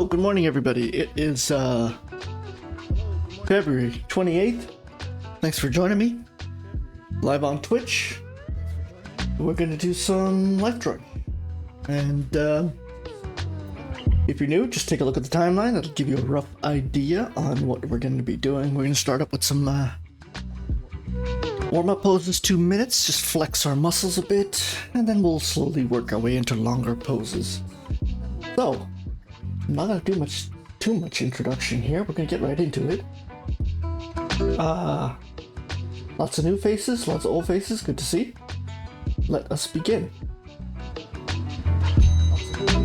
Good morning, everybody. It is February 28th. Thanks for joining me live on Twitch. We're going to do some life drawing. And if you're new, just take a look at the timeline. It'll give you a rough idea on what we're going to be doing. We're going to start up with some warm-up poses, 2 minutes. Just flex our muscles a bit, and then we'll slowly work our way into longer poses. So, I'm not going to do too much introduction here. We're going to get right into it. Lots of new faces, lots of old faces. Good to see. Let us begin.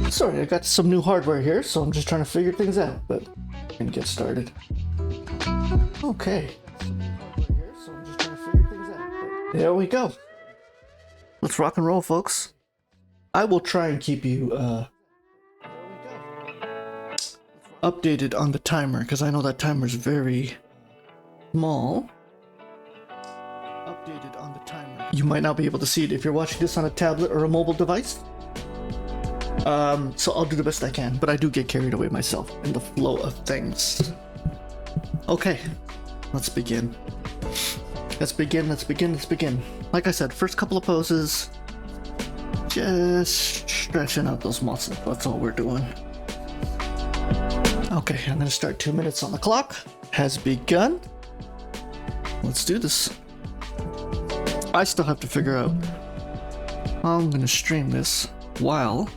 Sorry, I got some new hardware here, so I'm just trying to figure things out, but I'm going to get started. Okay. There we go. Let's rock and roll, folks. I will try and keep you updated on the timer, because I know that timer is very small. Updated on the timer. You might not be able to see it if you're watching this on a tablet or a mobile device. So I'll do the best I can, but I do get carried away myself in the flow of things. Okay, let's begin. Let's begin. Like I said, first couple of poses, just stretching out those muscles. That's all we're doing. Okay, I'm gonna start 2 minutes on the clock. Has begun. Let's do this. I still have to figure out how I'm gonna stream this while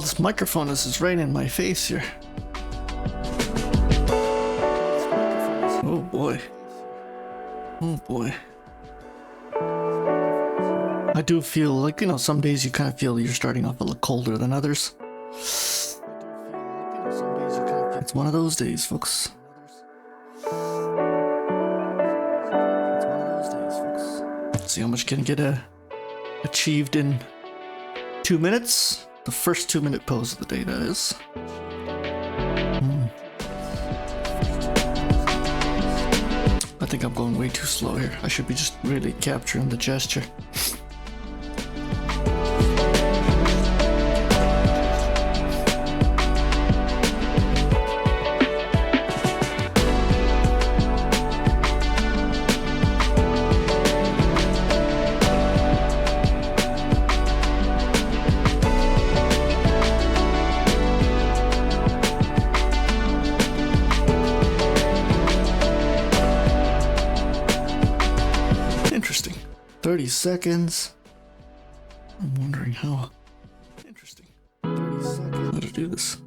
this microphone is right in my face here. Oh boy. I do feel like, some days you kind of feel you're starting off a little colder than others. It's one of those days, folks. See how much can get achieved in 2 minutes. The first 2 minute pose of the day, that is. I think I'm going way too slow here. I should be just really capturing the gesture. Interesting. 30 seconds. I'm wondering how. Interesting. 30 seconds. How to do this.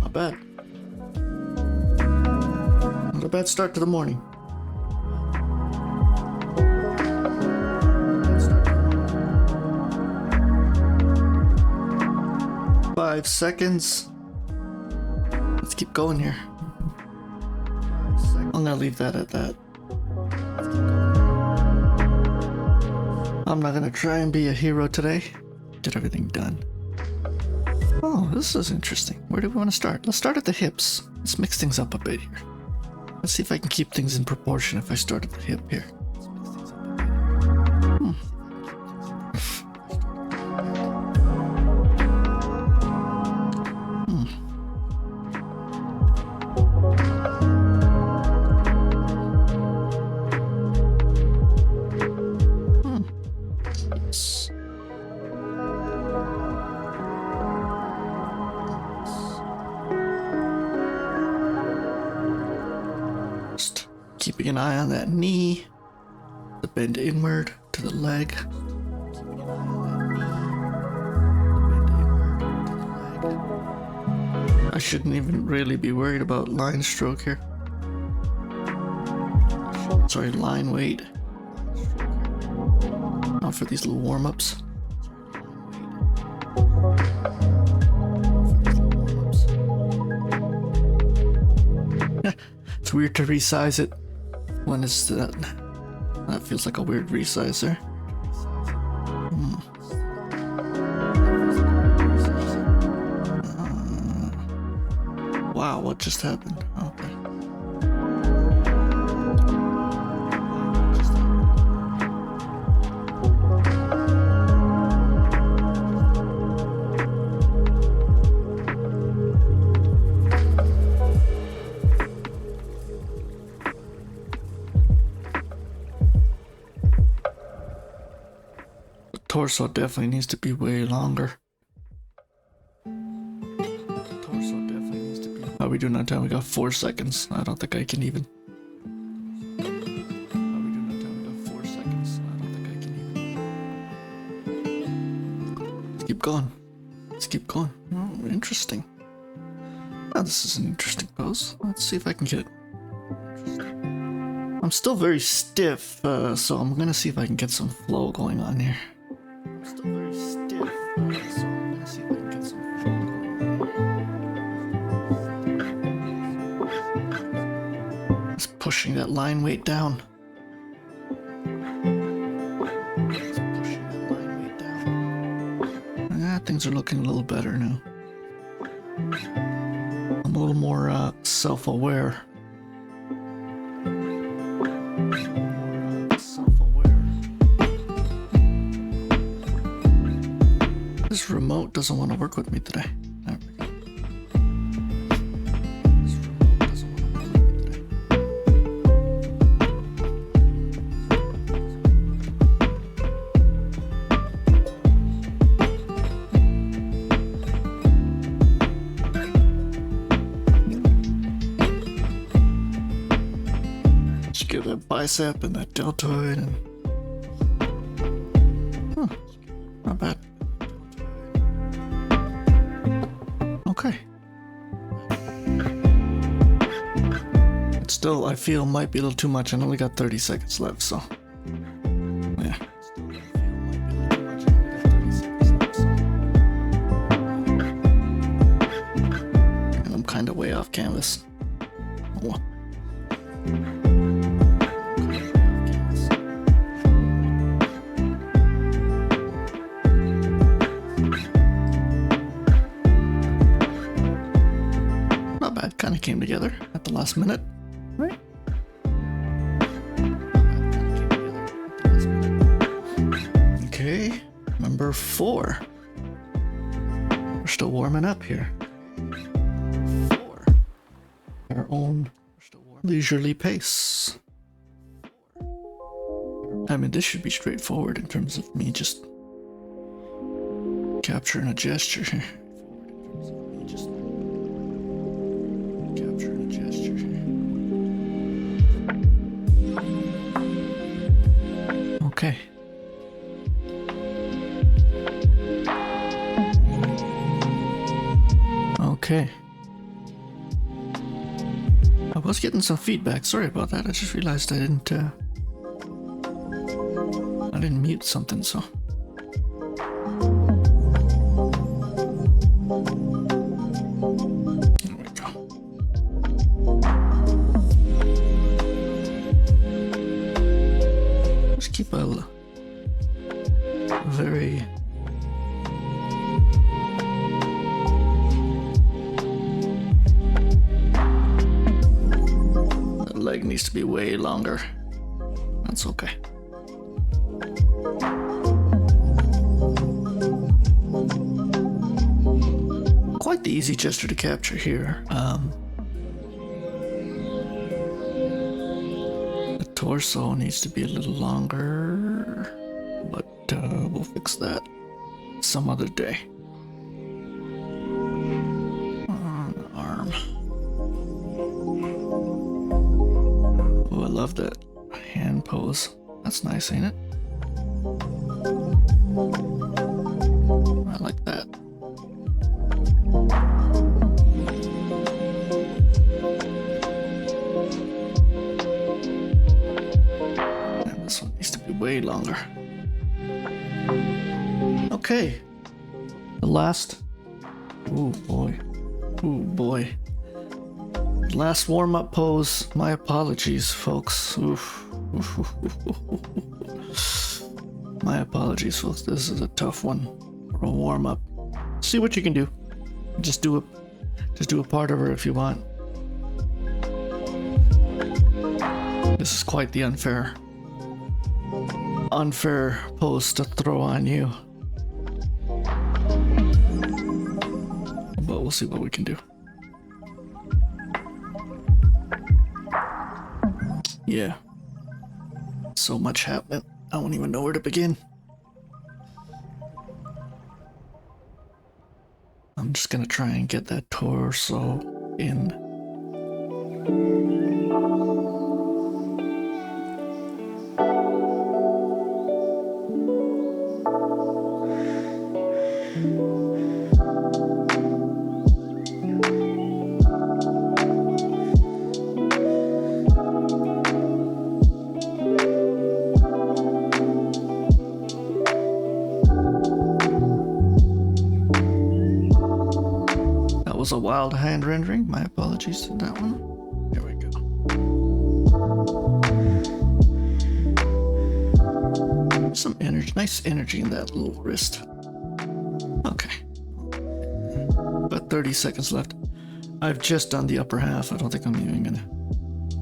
Not bad. Not a bad start to the morning. 5 seconds. Let's keep going here. I'm gonna leave that at that. I'm not gonna try and be a hero today. Get everything done. Oh, this is interesting. Where do we want to start? Let's start at the hips. Let's mix things up a bit here. Let's see if I can keep things in proportion if I start at the hip here. Keeping an eye on that knee, the bend inward to the leg. I shouldn't even really be worried about line stroke here. Sorry, line weight. Not for these little warm-ups. It's weird to resize it when it's that feels like a weird resizer. what just happened. Okay. The torso definitely needs to be way longer. How are we doing on time? We got 4 seconds. I don't think I can even. How are we doing on time? We got 4 seconds. I don't think I can even. Let's keep going. Let's keep going. Oh, interesting. Oh, this is an interesting pose. Let's see if I can get it. I'm still very stiff, so I'm gonna see if I can get some flow going on here. I'm still very stiff, so I'm gonna see if I can get some flow going on. Pushing that line weight down. Things are looking a little better now. I'm a little more self-aware. This remote doesn't want to work with me today. There we go. Give that bicep and that deltoid and not bad. Okay. It still, I feel, might be a little too much. I only got 30 seconds left, so yeah. And I'm kind of way off canvas. Oh. Kind of came together at the last minute, right? Okay, number 4. We're still warming up here. 4. Our own leisurely pace. I mean, this should be straightforward in terms of me just capturing a gesture here. Okay. Okay. I was getting some feedback. Sorry about that. I just realized I didn't mute something, so. There we go. Just keep a very that leg needs to be way longer. That's okay. Quite the easy gesture to capture here. The torso needs to be a little longer, but we'll fix that some other day. On the arm. Oh, I love that hand pose. That's nice, ain't it? I like that. And this one needs to be way longer. Okay. The last. Oh boy. Oh boy. Last warm-up pose. My apologies, folks. Oof. My apologies, folks. This is a tough one for a warm-up. See what you can do. Just do a part of her if you want. This is quite the unfair pose to throw on you. But we'll see what we can do. Yeah. So much happening. I don't even know where to begin. I'm just gonna try and get that torso in. Was a wild hand rendering. My apologies to that one. There we go. Some energy, nice energy in that little wrist. Okay. About 30 seconds left. I've just done the upper half. I don't think I'm even gonna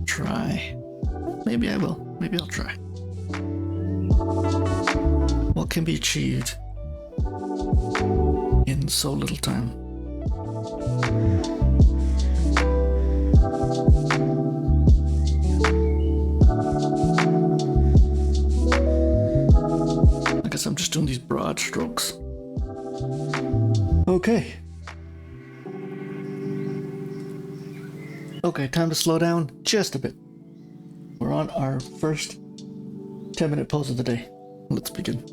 try. Maybe I will. Maybe I'll try. What can be achieved in so little time? I guess I'm just doing these broad strokes. Okay. Okay, time to slow down just a bit. We're on our first 10-minute pose of the day. Let's begin.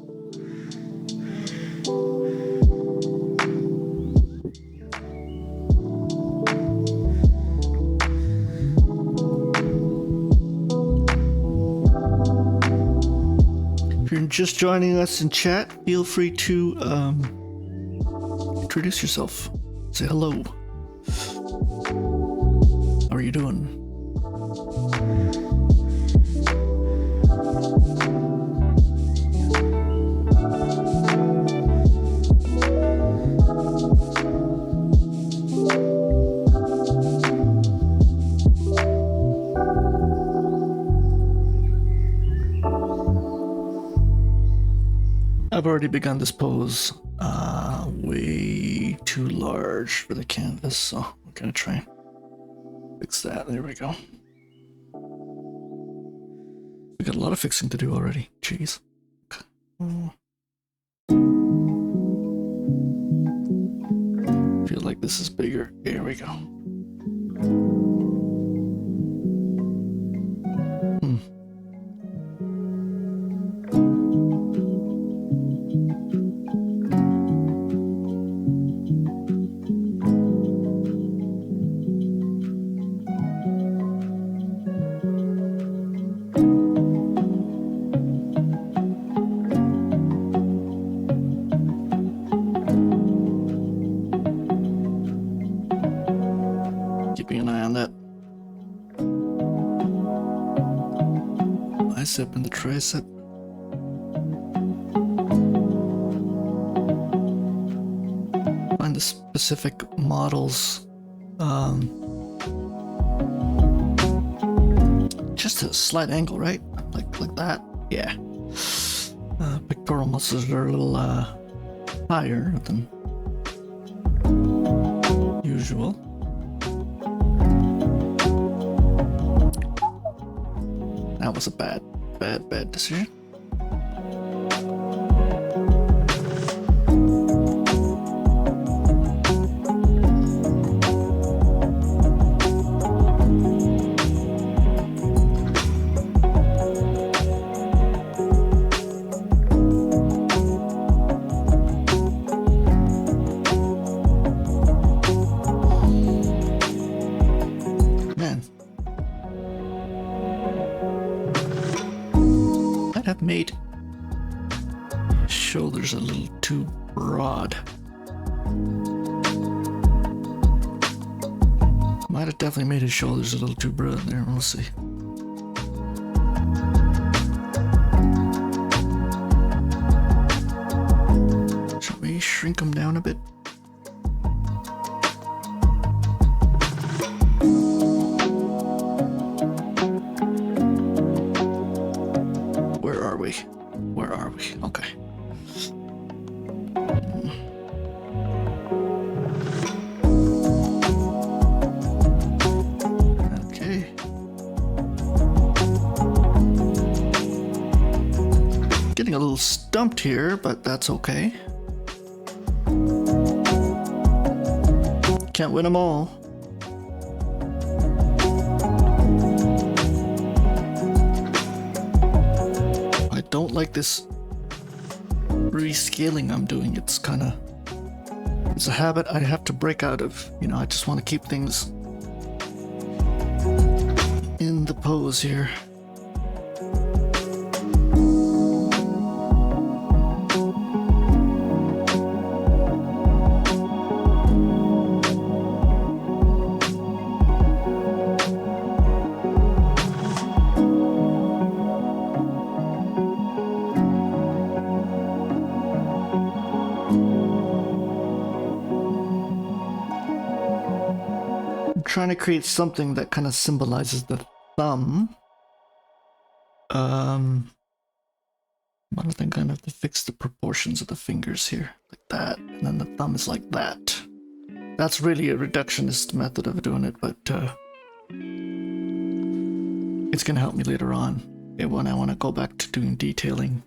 If you're just joining us in chat, feel free to introduce yourself. Say hello. How are you doing? I've already begun this pose way too large for the canvas, so I'm gonna try and fix that. There we go. We got a lot of fixing to do already. Jeez. Feel like this is bigger. Here we go. Keeping an eye on that. Bicep and the tricep. Find the specific models. Just a slight angle, right? Like that. Yeah. Pectoral muscles are a little higher than usual. That was a bad decision. Have made shoulders a little too broad. Might have definitely made his shoulders a little too broad there. We'll see. Shall we shrink them down a bit? Getting a little stumped here, but that's okay. Can't win them all. I don't like this rescaling I'm doing. It's a habit I have to break out of. You know, I just want to keep things in the pose here. Trying to create something that kind of symbolizes the thumb. I think I'm gonna have to fix the proportions of the fingers here, like that, and then the thumb is like that. That's really a reductionist method of doing it, but it's gonna help me later on when I want to go back to doing detailing.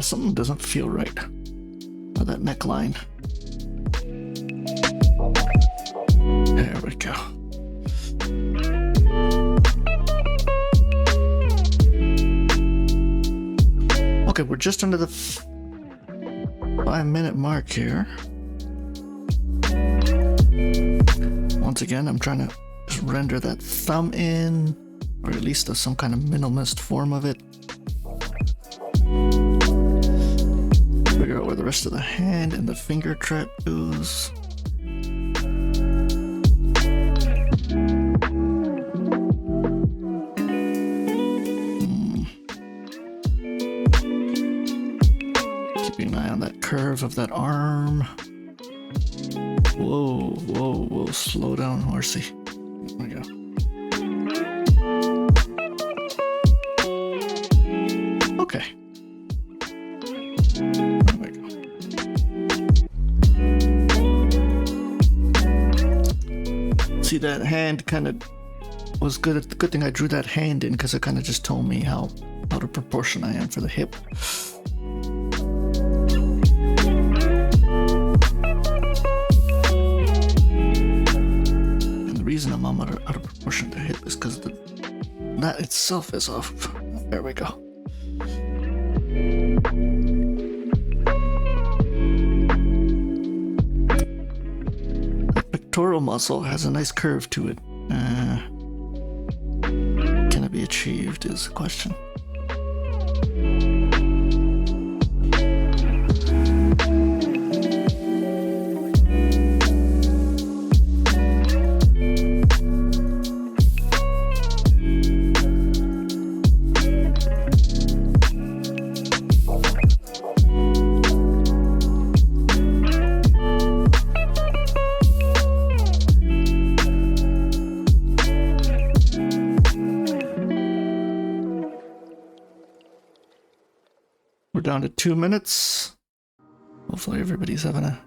Something doesn't feel right about that neckline. There we go. Okay, we're just under the 5-minute mark here. Once again, I'm trying to just render that thumb in, or at least some kind of minimalist form of it. Figure out where the rest of the hand and the finger trap goes. Keeping an eye on that curve of that arm. Whoa, whoa, whoa, slow down, horsey. There we go. Okay. See, that hand kind of was good. Good thing I drew that hand in, because it kind of just told me how out of proportion I am for the hip. And the reason I'm out of proportion to the hip is because that itself is off. There we go. Pectoral muscle has a nice curve to it. Can it be achieved is the question. Down to 2 minutes. Hopefully everybody's having a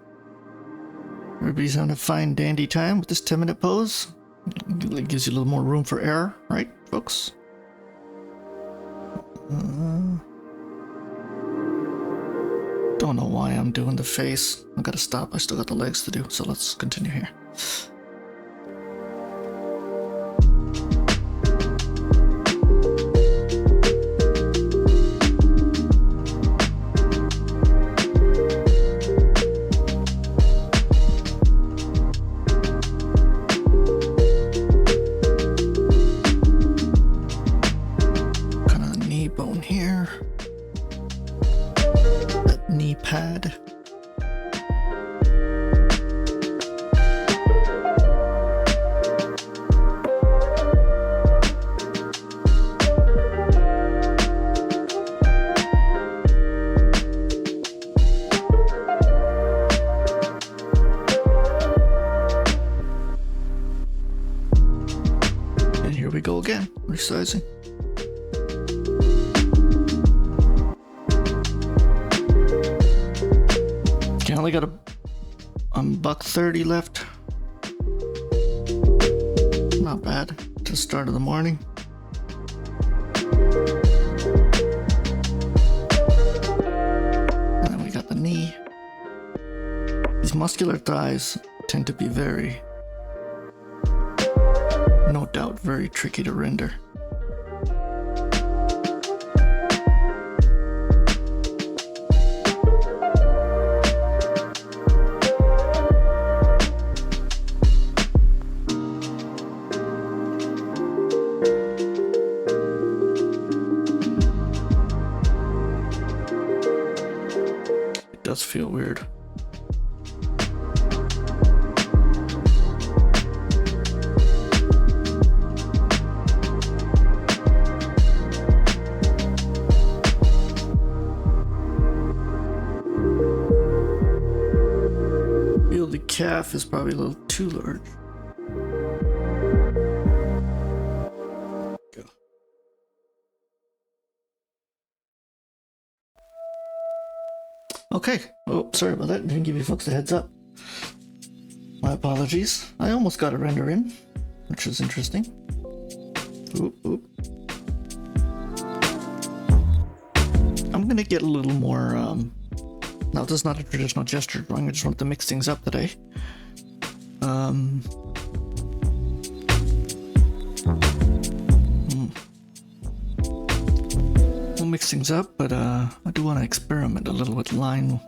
fine dandy time with this 10-minute pose. It gives you a little more room for error, right, folks? Don't know why I'm doing the face. I gotta stop. I still got the legs to do, so let's continue here. Pad. And here we go again, resizing. only got a $1.30 left. Not bad to start of the morning. And then we got the knee. These muscular thighs tend to be very, no doubt, very tricky to render. It does feel weird. The calf is probably a little too large. Go. Okay. Oh, sorry about that. Didn't give you folks a heads up. My apologies. I almost got a render in, which is interesting. Oop, oop. I'm gonna get a little more now, this is not a traditional gesture drawing, I just wanted to mix things up today. We'll mix things up, but I do want to experiment a little with line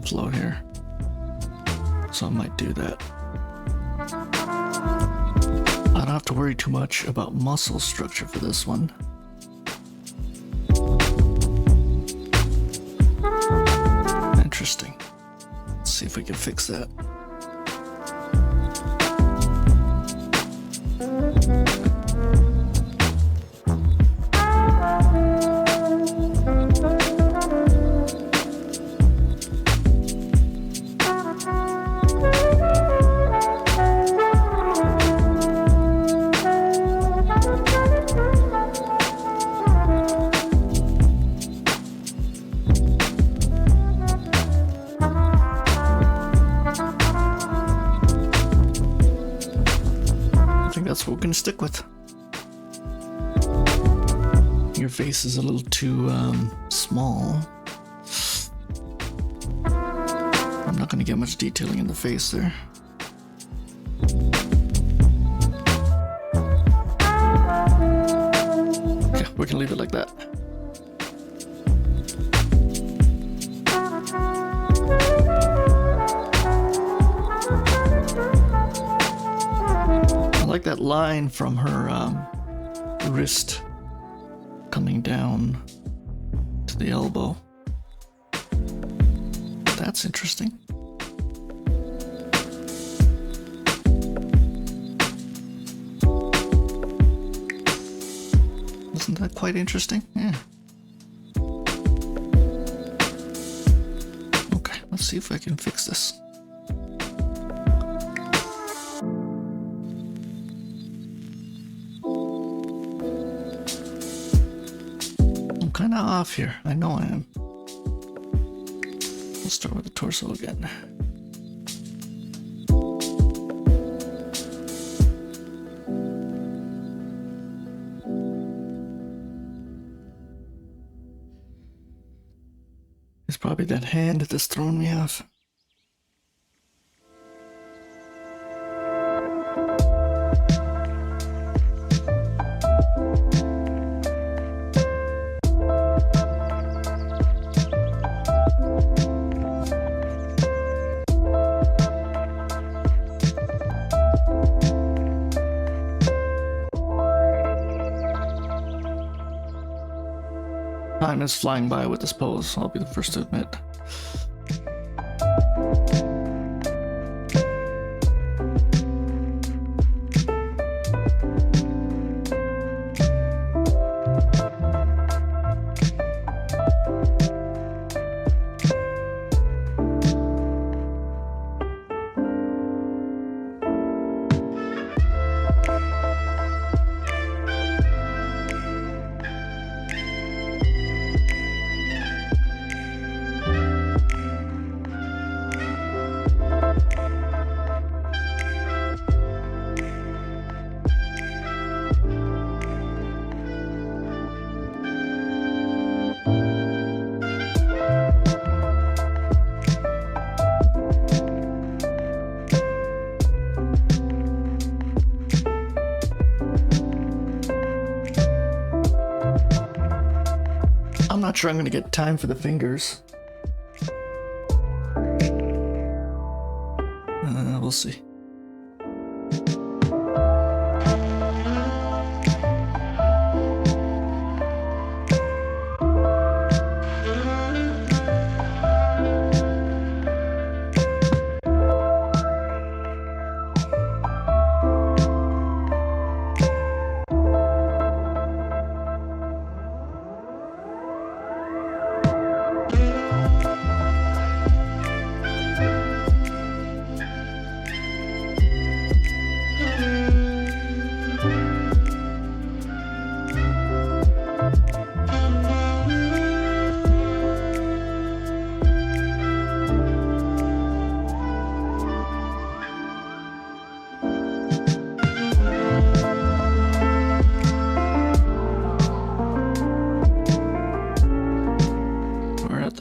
flow here. So I might do that. I don't have to worry too much about muscle structure for this one. Interesting. Let's see if we can fix that. That's what we're gonna stick with. Your face is a little too small. I'm not gonna get much detailing in the face there. Okay, we're gonna leave it like that. I like that line from her wrist coming down to the elbow. That's interesting. Isn't that quite interesting? Yeah. Okay, let's see if I can fix this. Kind of off here. I know I am. Let's start with the torso again. It's probably that hand that's thrown me off. Time is flying by with this pose, I'll be the first to admit. not sure I'm gonna get time for the fingers. We'll see.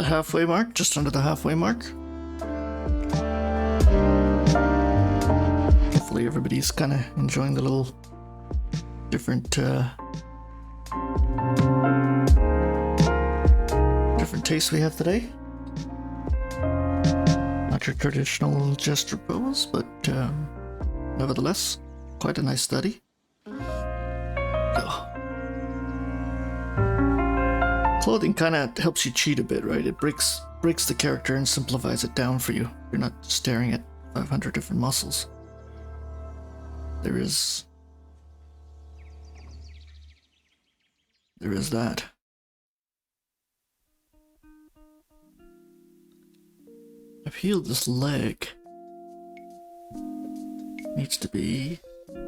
Halfway mark, just under the halfway mark. Hopefully everybody's kind of enjoying the little different tastes we have today. Not your traditional gesture pose, but nevertheless, quite a nice study. Clothing kind of helps you cheat a bit, right? It breaks the character and simplifies it down for you. You're not staring at 500 different muscles. There is that. I've healed this leg. Needs to be a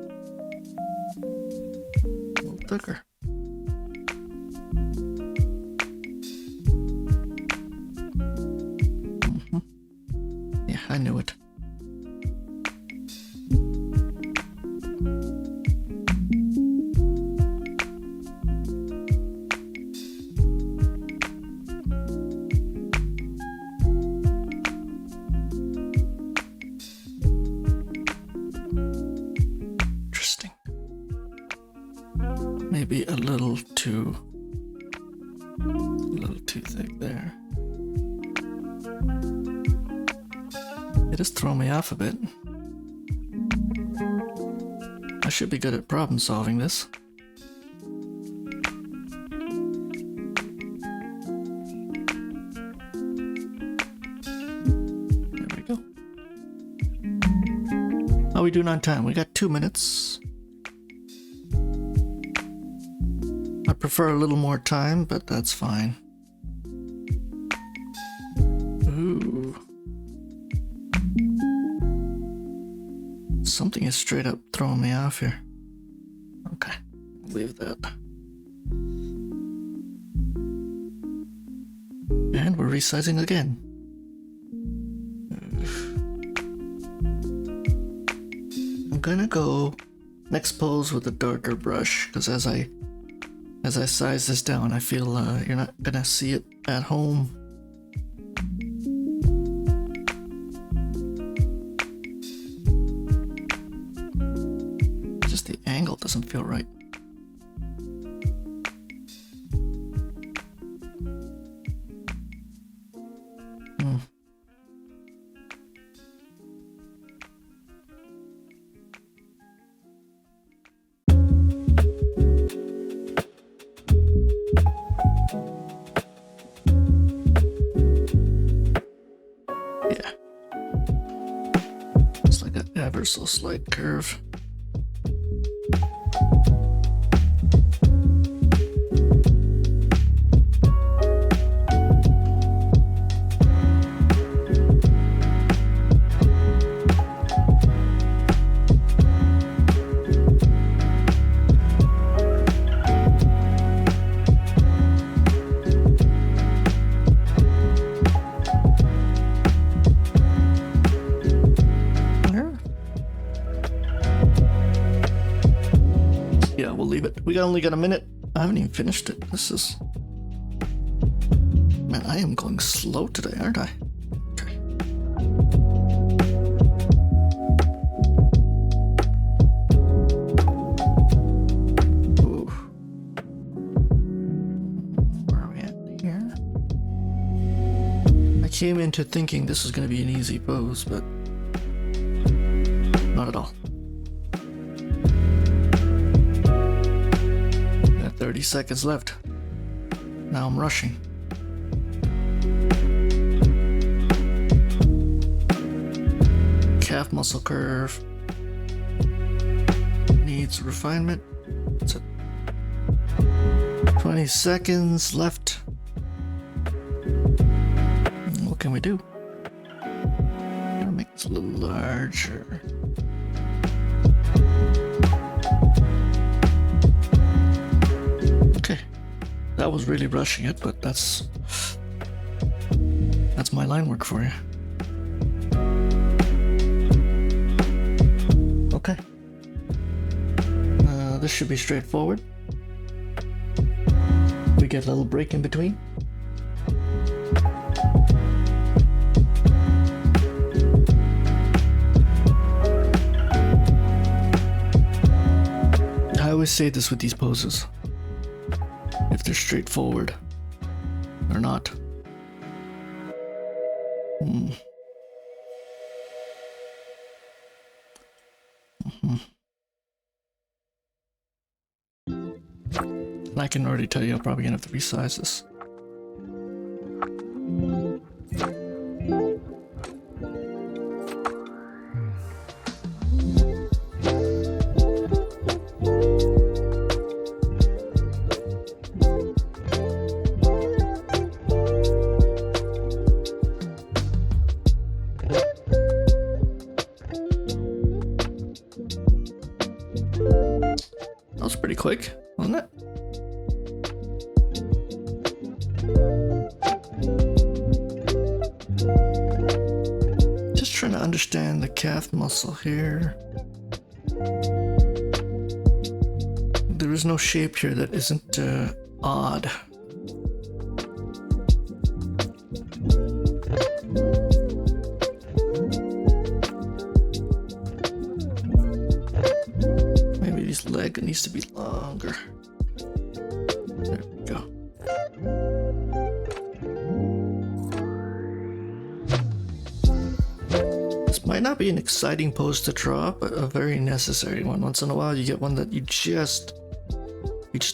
little thicker. I knew it. Interesting. Maybe a little too thick there. It has thrown me off a bit. I should be good at problem solving this. There we go. How are we doing on time? We got 2 minutes. I prefer a little more time, but that's fine. Something is straight up throwing me off here. Okay, leave that. And we're resizing again. I'm gonna go next pose with a darker brush, because as I size this down, I feel you're not gonna see it at home. The angle doesn't feel right. Yeah. It's like an ever so slight curve. We only got a minute. I haven't even finished it. This is... Man, I am going slow today, aren't I? Okay. Ooh. Where are we at here? came into thinking this was going to be an easy pose, but not at all. Got 30 seconds left. Now I'm rushing. Calf muscle curve needs refinement. That's it. 20 seconds left. What can we do? I'll make this a little larger. Okay, that was really rushing it, but that's my line work for you. Okay. This should be straightforward. We get a little break in between. I always say this with these poses. If they're straightforward or not. I can already tell you I'm probably gonna have to resize this. That was pretty quick, wasn't it? Just trying to understand the calf muscle here. There is no shape here that isn't odd. Maybe this leg needs to be longer. There we go. This might not be an exciting pose to draw, but a very necessary one. Once in a while you get one that you just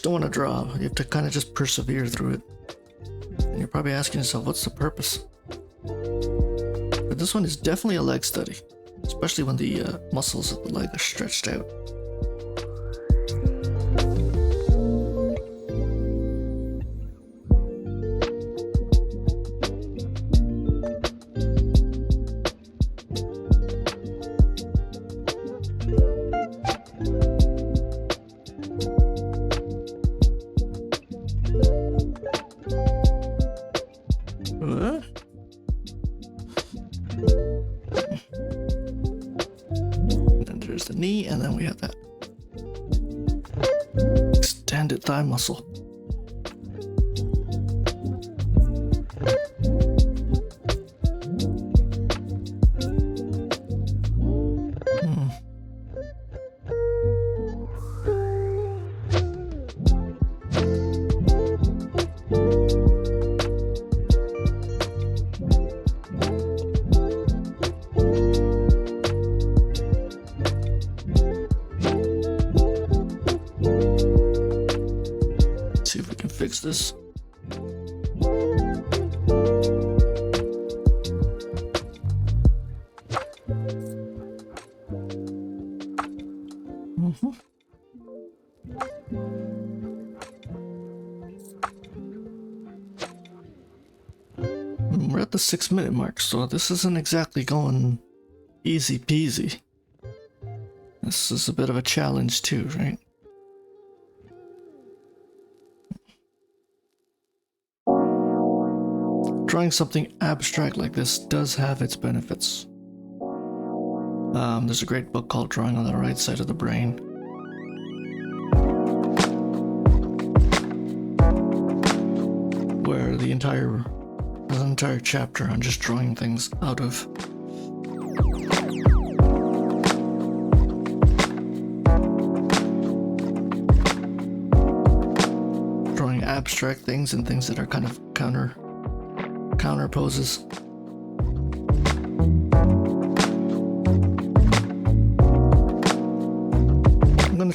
don't want to draw. You have to kind of just persevere through it. And you're probably asking yourself, what's the purpose? But this one is definitely a leg study, especially when the muscles of the leg are stretched out. And there's the knee, and then we have that extended thigh muscle. See if we can fix this. We're at the 6-minute mark, so this isn't exactly going easy peasy. This is a bit of a challenge too, right? Drawing something abstract like this does have its benefits. There's a great book called Drawing on the Right Side of the Brain. Where there's an entire chapter on just drawing things out of drawing abstract things and things that are kind of counter poses.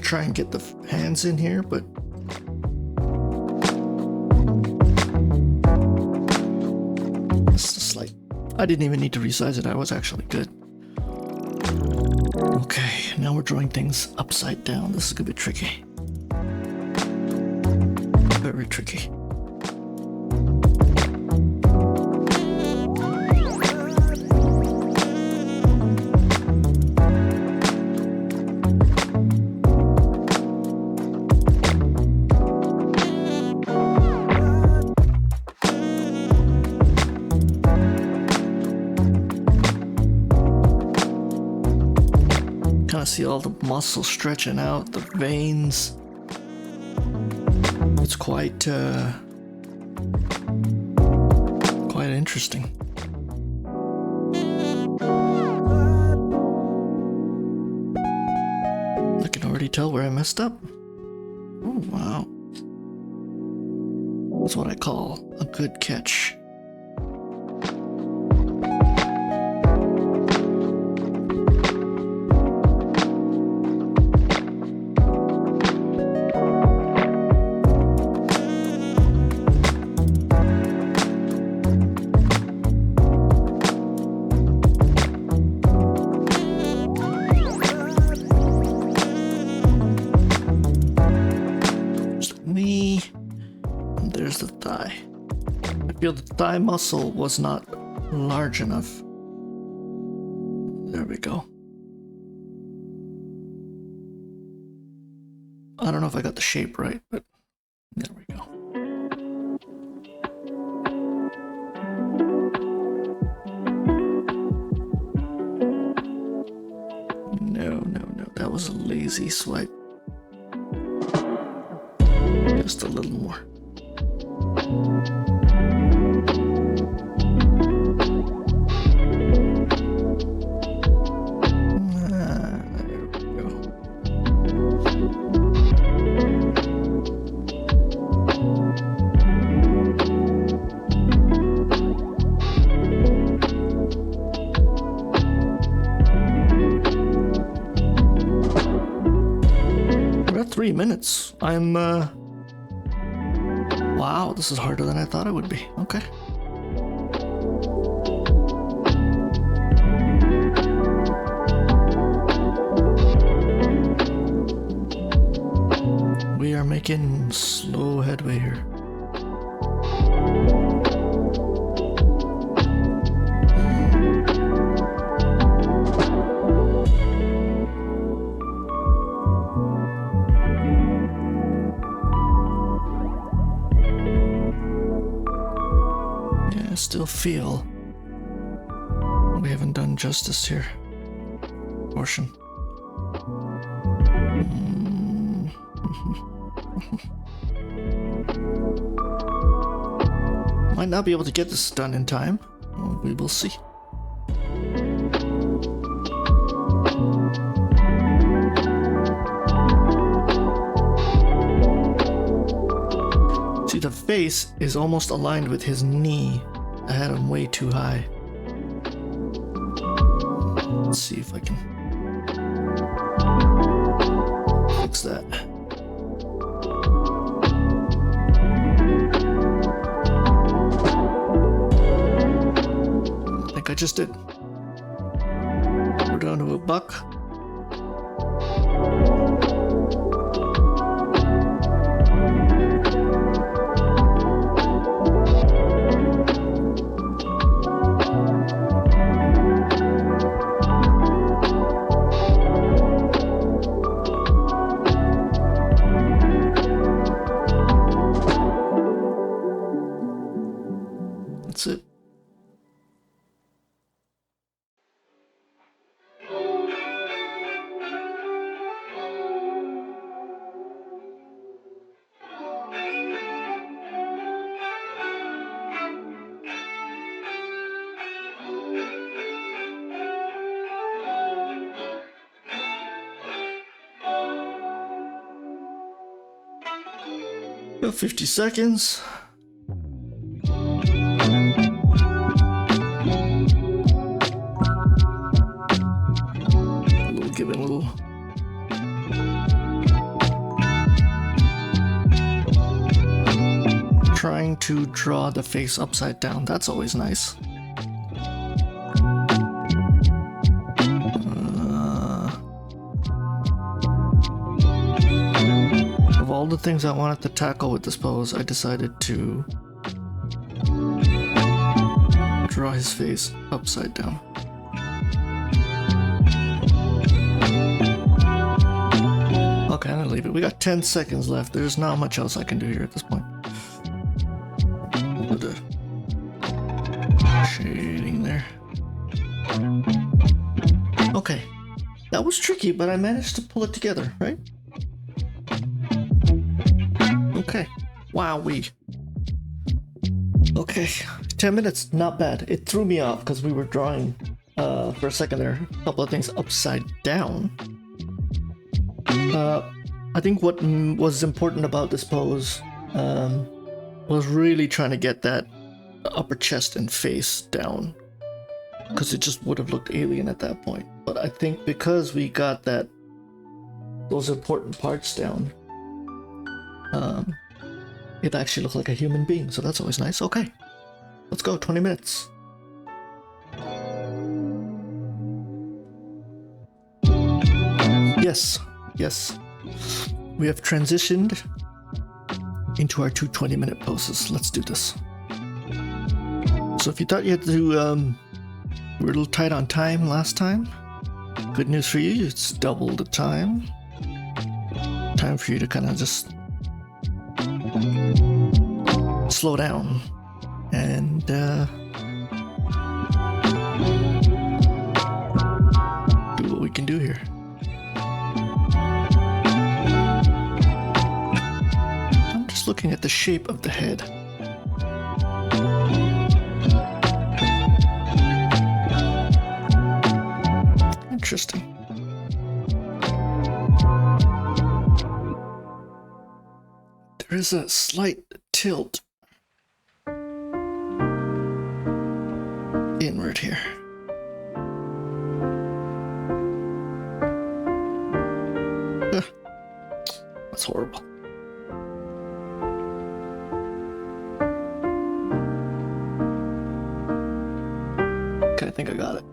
try and get the hands in here, but it's just like, I didn't even need to resize it. I was actually good. Okay, now we're drawing things upside down. This is gonna be tricky. Very tricky. Kind of see all the muscles stretching out, the veins. It's quite interesting. I can already tell where I messed up. Oh, wow. That's what I call a good catch. There's the thigh. I feel the thigh muscle was not large enough. There we go. I don't know if I got the shape right, but there we go. No, that was a lazy swipe. Just a little more. We're at 3 minutes. I'm wow, this is harder than I thought it would be. Okay. We are making slow headway here. I still feel we haven't done justice here. Portion. Might not be able to get this done in time. Well, we will see. See, the face is almost aligned with his knee. I had him way too high. Let's see if I can fix that. I think I just did. We're down to a buck. That's it. About 50 seconds. Give it a little trying to draw the face upside down. That's always nice. Of all the things I wanted to tackle with this pose, I decided to draw his face upside down. Okay, I'm gonna leave it. We got 10 seconds left. There's not much else I can do here at this point. Put the shading there. Okay. That was tricky, but I managed to pull it together, right? Okay. Wowee. Okay. 10 minutes, not bad. It threw me off because we were drawing for a second there, a couple of things upside down. I think what was important about this pose was really trying to get that upper chest and face down, because it just would have looked alien at that point. But I think because we got those important parts down, it actually looked like a human being, so that's always nice. Okay, let's go. 20 minutes. Yes. We have transitioned into our 2 20-minute poses. Let's do this. So if you thought you had to, you were a little tight on time last time, good news for you, it's double the time. Time for you to kind of just slow down and do what we can do here. I'm just looking at the shape of the head. Interesting. There is a slight tilt inward here. That's horrible. Okay, I think I got it.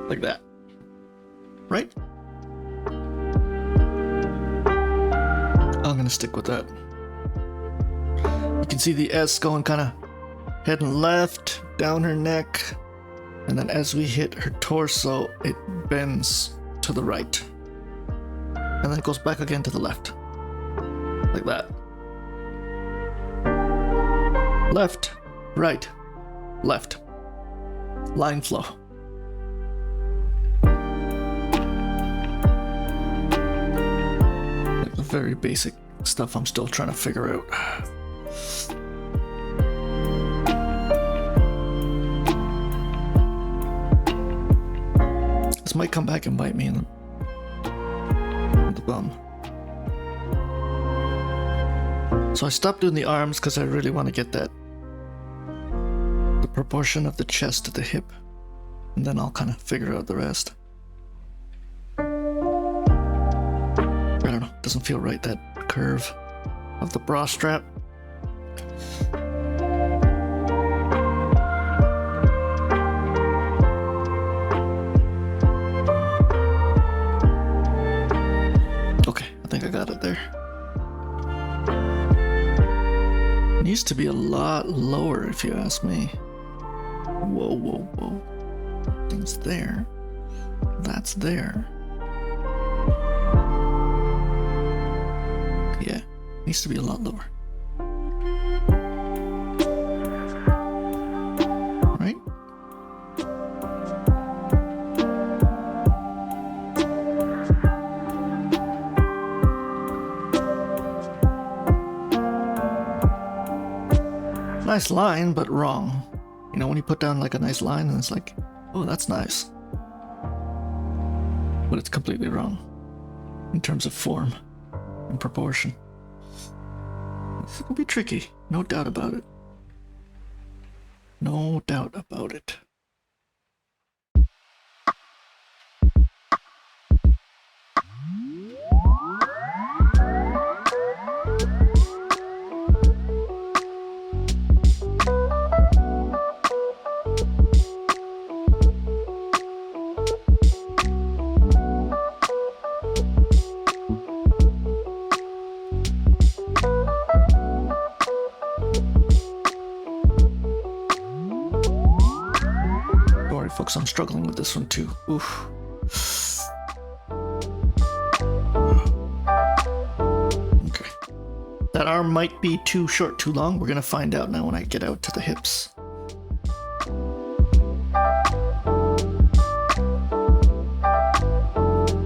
Like that. Right? I'm gonna stick with that. You can see the S going kind of heading left, down her neck, and then as we hit her torso, it bends to the right. And then it goes back again to the left. Like that. Left, right, left. Line flow. Very basic stuff I'm still trying to figure out. This might come back and bite me in the bum. So I stopped doing the arms because I really want to get the proportion of the chest to the hip, and then I'll kind of figure out the rest. I don't know, doesn't feel right, that curve of the bra strap. Okay, I think I got it there. It needs to be a lot lower if you ask me. Whoa. Things there. That's there. Yeah, needs to be a lot lower. Right? Nice line, but wrong. You know, when you put down like a nice line and it's like, oh, that's nice. But it's completely wrong in terms of form and proportion. This will be tricky, no doubt about it. No doubt about it. because I'm struggling with this one too. Oof. Okay. That arm might be too short, too long. We're gonna find out now when I get out to the hips.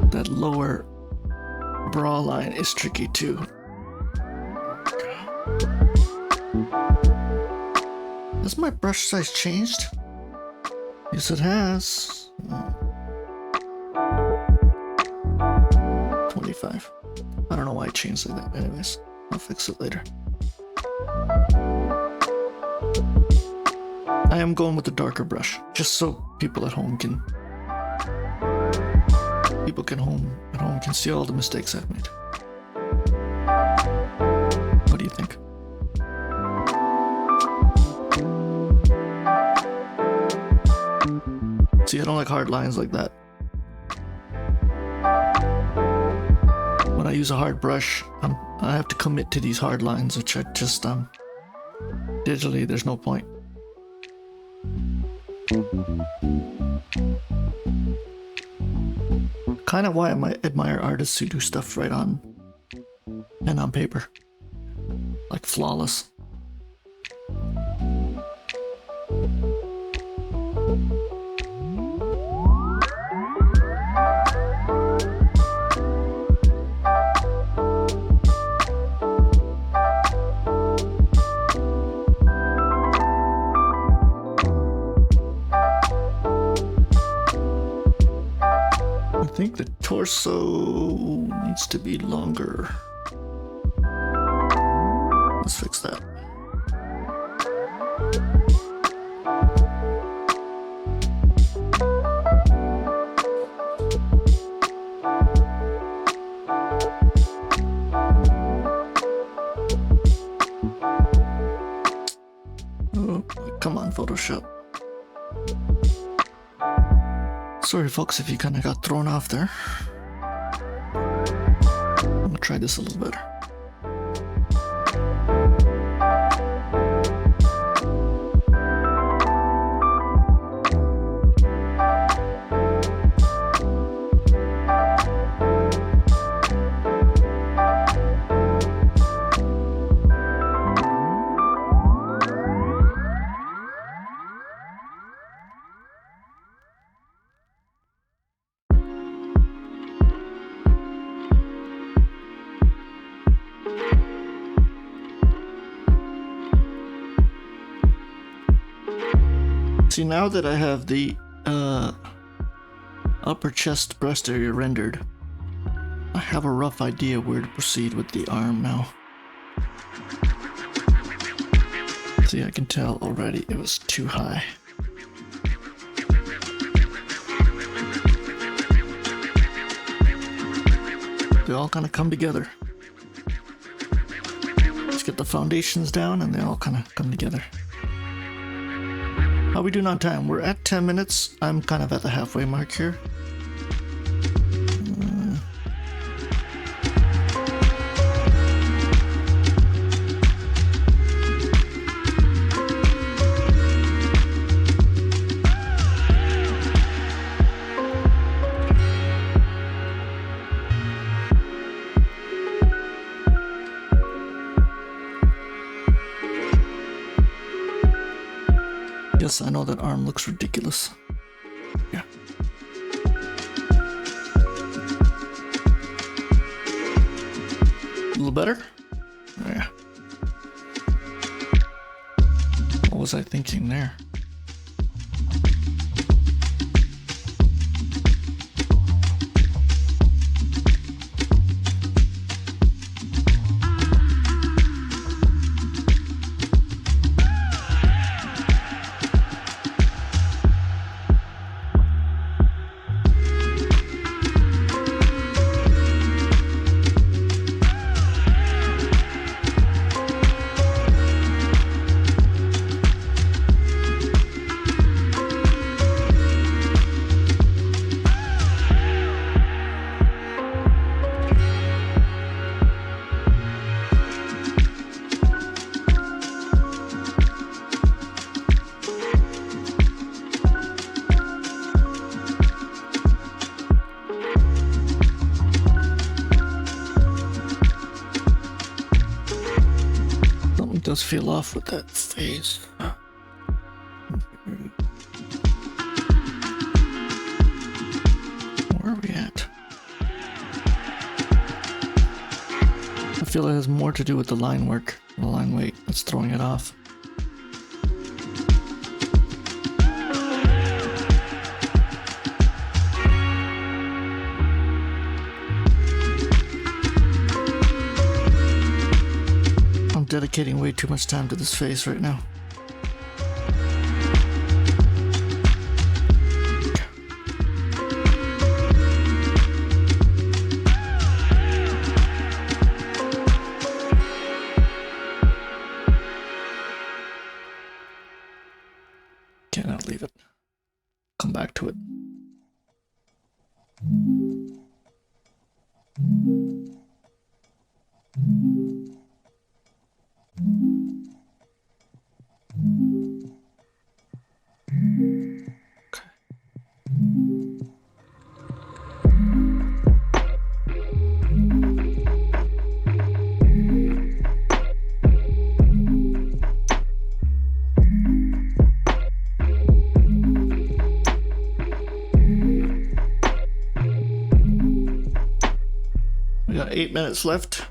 That lower bra line is tricky too. Has my brush size changed? Yes, it has. 25. I don't know why I changed like that. Anyways, I'll fix it later. I am going with the darker brush, just so people at home can see all the mistakes I've made. What do you think? See, I don't like hard lines like that. When I use a hard brush, I have to commit to these hard lines, which I just, digitally, there's no point. Kind of why I admire artists who do stuff right on pen on paper. Like flawless. I think the torso needs to be longer. Let's fix that. Oh, come on, Photoshop. Sorry folks if you kind of got thrown off there. I'm gonna try this a little better. See, now that I have the upper chest breast area rendered, I have a rough idea where to proceed with the arm now. See, I can tell already it was too high. They all kind of come together. Let's get the foundations down and they all kind of come together. How are we doing on time? We're at 10 minutes. I'm kind of at the halfway mark here. Yes, I know that arm looks ridiculous. Yeah. A little better? Yeah. What was I thinking there? does feel off with that face. Where are we at? I feel it has more to do with the line work, the line weight that's throwing it off. I'm dedicating way too much time to this face right now. Cannot leave it. Come back to it. We got 8 minutes left.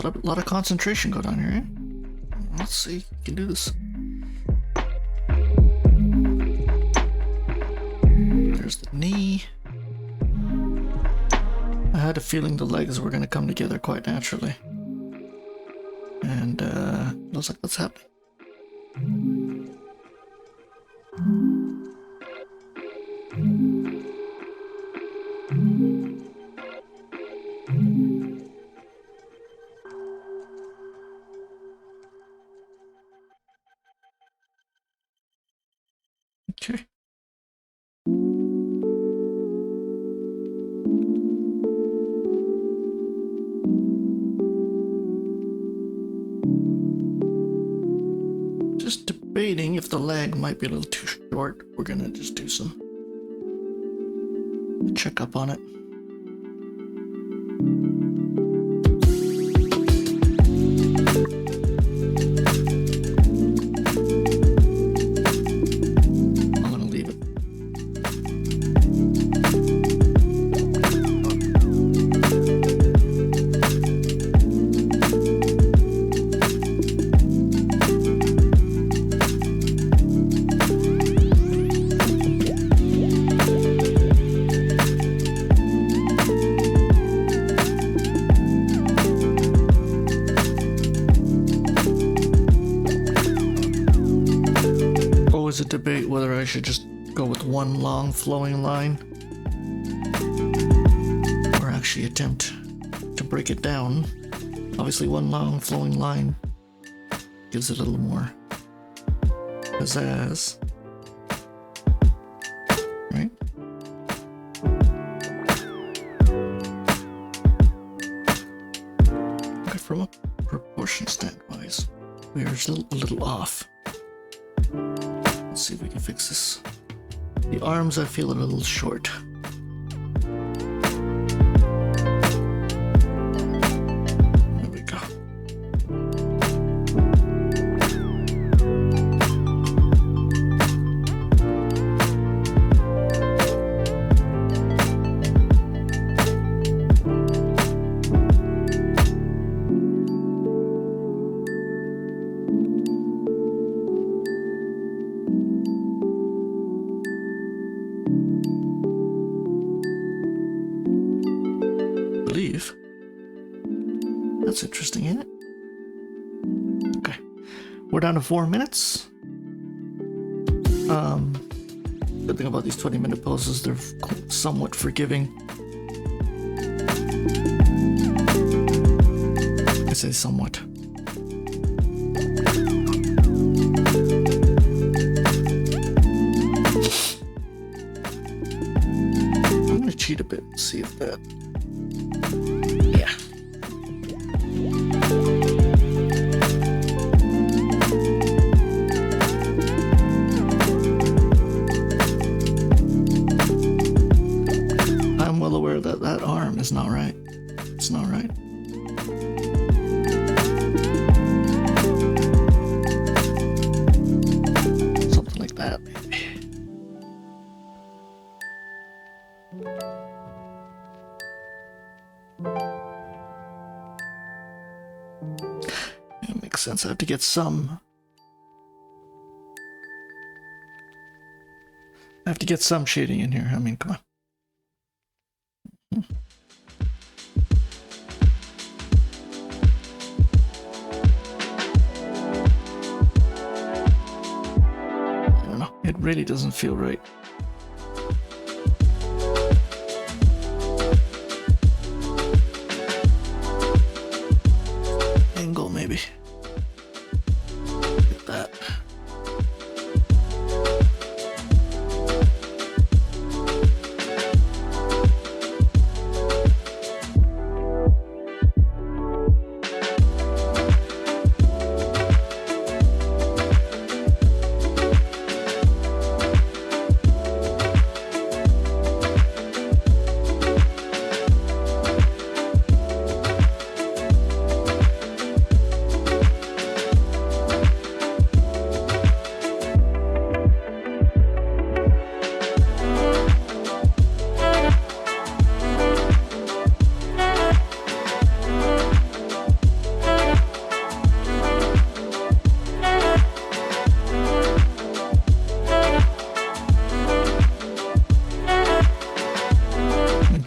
A lot of concentration going on here, eh? Let's see, you can do this. There's the knee. I had a feeling the legs were going to come together quite naturally. And looks like that's happening. Okay. Just debating if the leg might be a little too short. We're gonna just do some check up on it. A debate whether I should just go with one long flowing line or actually attempt to break it down. Obviously one long flowing line gives it a little more pizzazz, right? Okay, from a proportion standwise, we are still a little off. Let's see if we can fix this. The arms I feel are a little short. There we go. believe. That's interesting, ain't it? Okay. We're down to 4 minutes. Good thing about these 20-minute poses, they're somewhat forgiving. I say somewhat. I'm gonna cheat a bit and see if that... Yeah. I'm well aware that that arm is not right. It's not right. Something like that, maybe. It makes sense. I have to get some. I have to get some shading in here. I mean, come on. I don't know. It really doesn't feel right. Angle, maybe. Get that.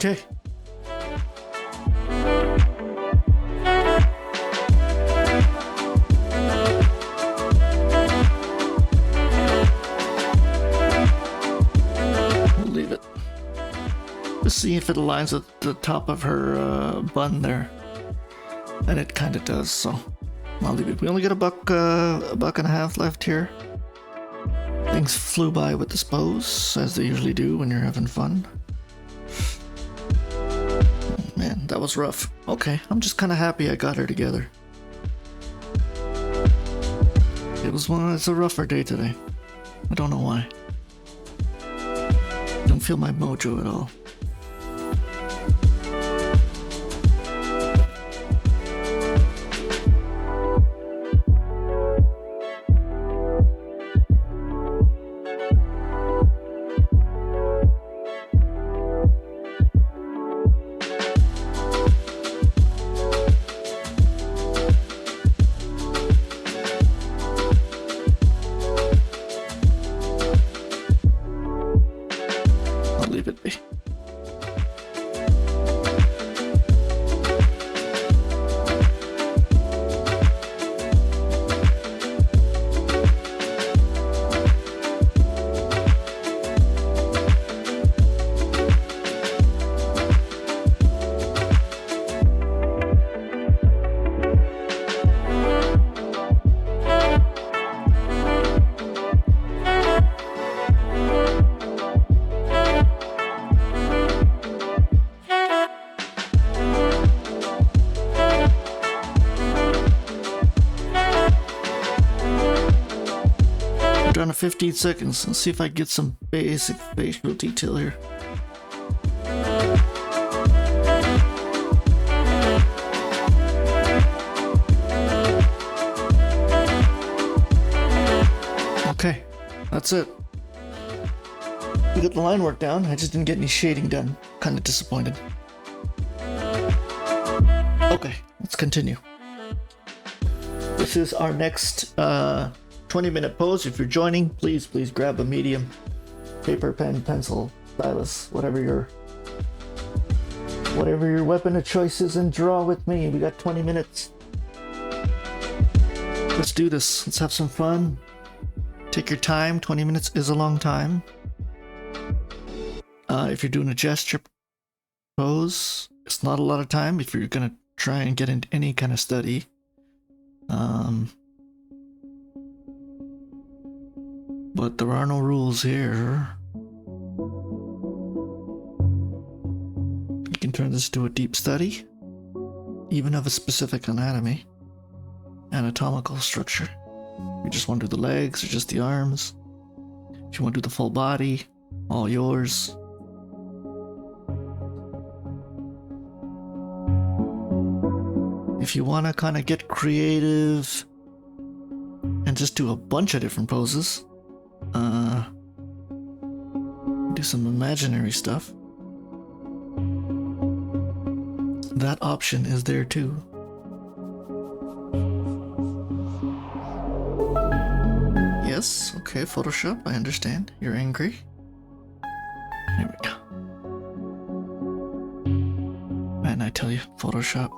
Okay. We'll leave it. Just see if it aligns with the top of her bun there. And it kind of does, so I'll leave it. We only got a buck and a half left here. Things flew by with this pose, as they usually do when you're having fun. Man, that was rough. Okay, I'm just kind of happy I got her together. It's a rougher day today. I don't know why. Don't feel my mojo at all. Leave it be. Down to 15 seconds. Let's see if I get some basic facial detail here. Okay, that's it. We got the line work down. I just didn't get any shading done. Kind of disappointed. Okay, let's continue. This is our next 20-minute pose. If you're joining, please grab a medium. Paper, pen, pencil, stylus, whatever whatever your weapon of choice is and draw with me. We got 20 minutes. Let's do this. Let's have some fun. Take your time. 20 minutes is a long time. If you're doing a gesture pose, it's not a lot of time if you're gonna try and get into any kind of study. But there are no rules here. You can turn this into a deep study, even of a specific anatomy, anatomical structure. You just want to do the legs or just the arms. If you want to do the full body, all yours. If you want to kind of get creative and just do a bunch of different poses, do some imaginary stuff, that option is there too. Yes, okay, Photoshop, I understand. You're angry. There we go. Man, I tell you, Photoshop.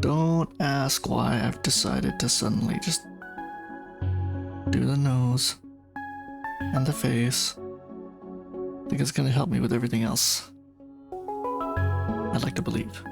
Don't ask why I've decided to suddenly just do the nose and the face. I think it's gonna help me with everything else. I'd like to believe.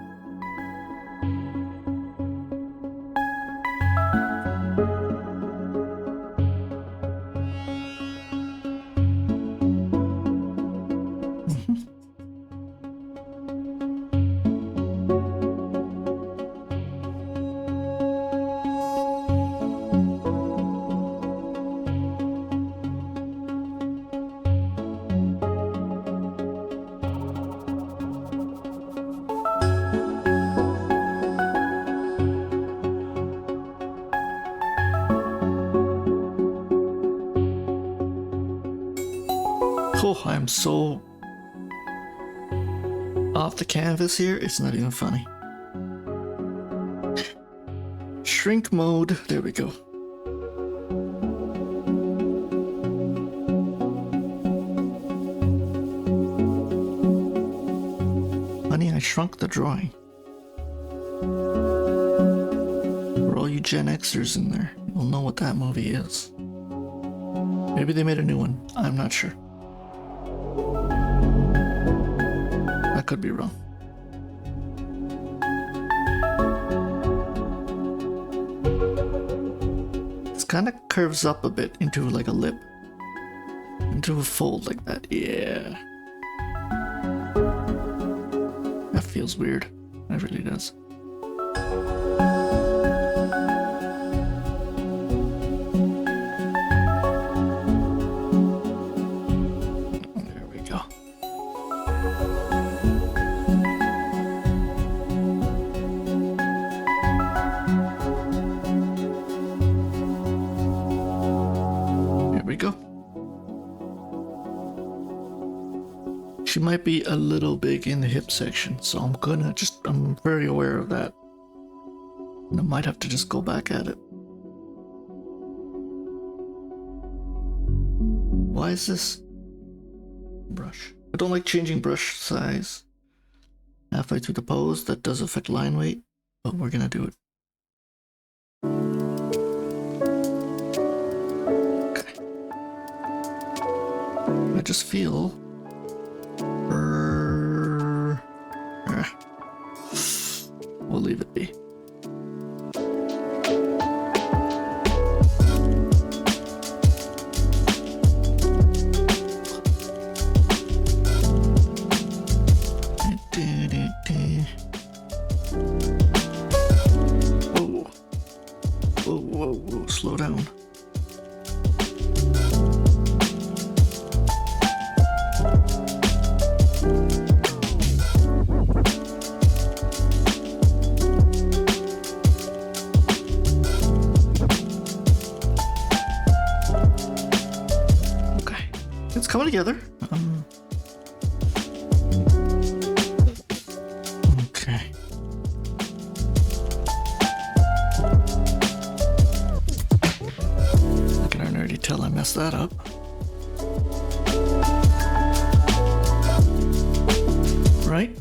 Oh, I'm so off the canvas here, it's not even funny. Shrink mode, there we go. Honey, I shrunk the drawing. For all you Gen Xers in there, you'll know what that movie is. Maybe they made a new one, I'm not sure. I could be wrong. This kind of curves up a bit into like a lip. Into a fold like that. Yeah. That feels weird. That really does. She might be a little big in the hip section, so I'm very aware of that. And I might have to just go back at it. Why is this brush? I don't like changing brush size halfway through the pose. That does affect line weight, but we're gonna do it. Okay. I just feel we'll leave it be. Whoa, slow down. It's coming together. Okay. tell I messed that up. Right?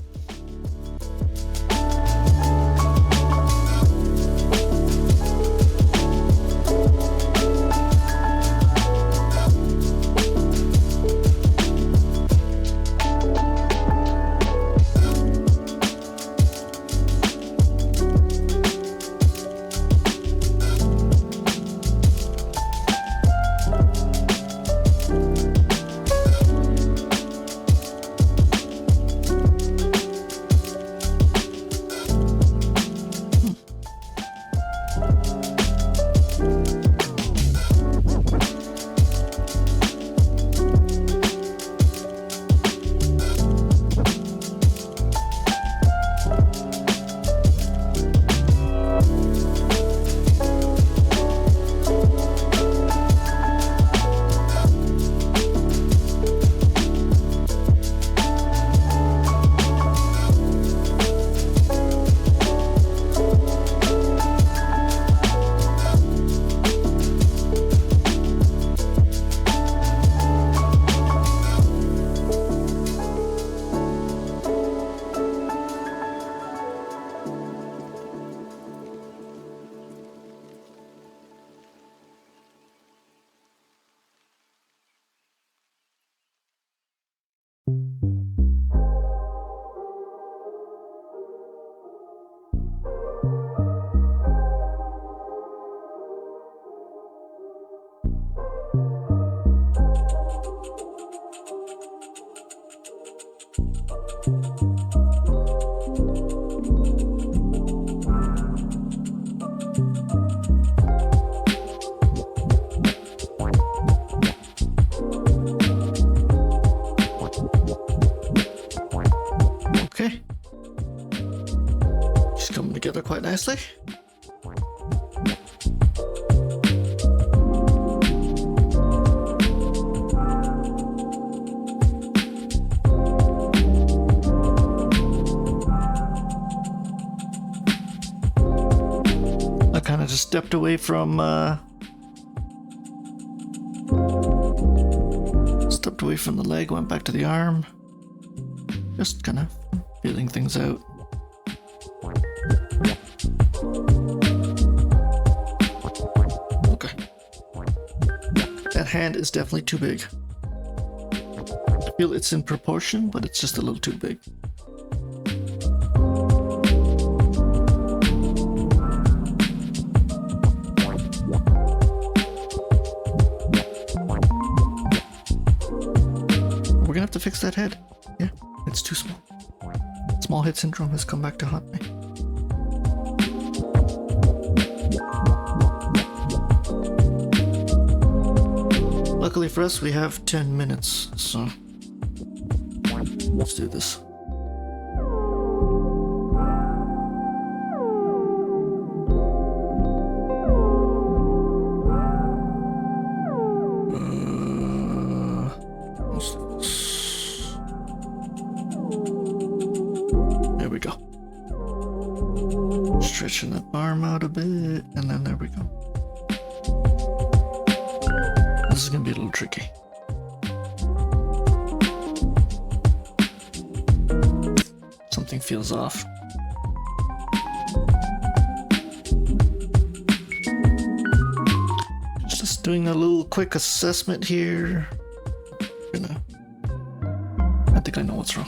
Okay. Just coming together quite nicely. I kind of just stepped away from the leg, went back to the arm. Just kind of feeling things out. Okay. That hand is definitely too big. I feel it's in proportion, but it's just a little too big. We're gonna have to fix that head. Yeah, it's too small. Small head syndrome has come back to haunt me. Luckily for us, we have 10 minutes, so let's do this. There we go. Stretching that arm out a bit, and then there we go. This is gonna be a little tricky. Something feels off. Just doing a little quick assessment here. I think I know what's wrong.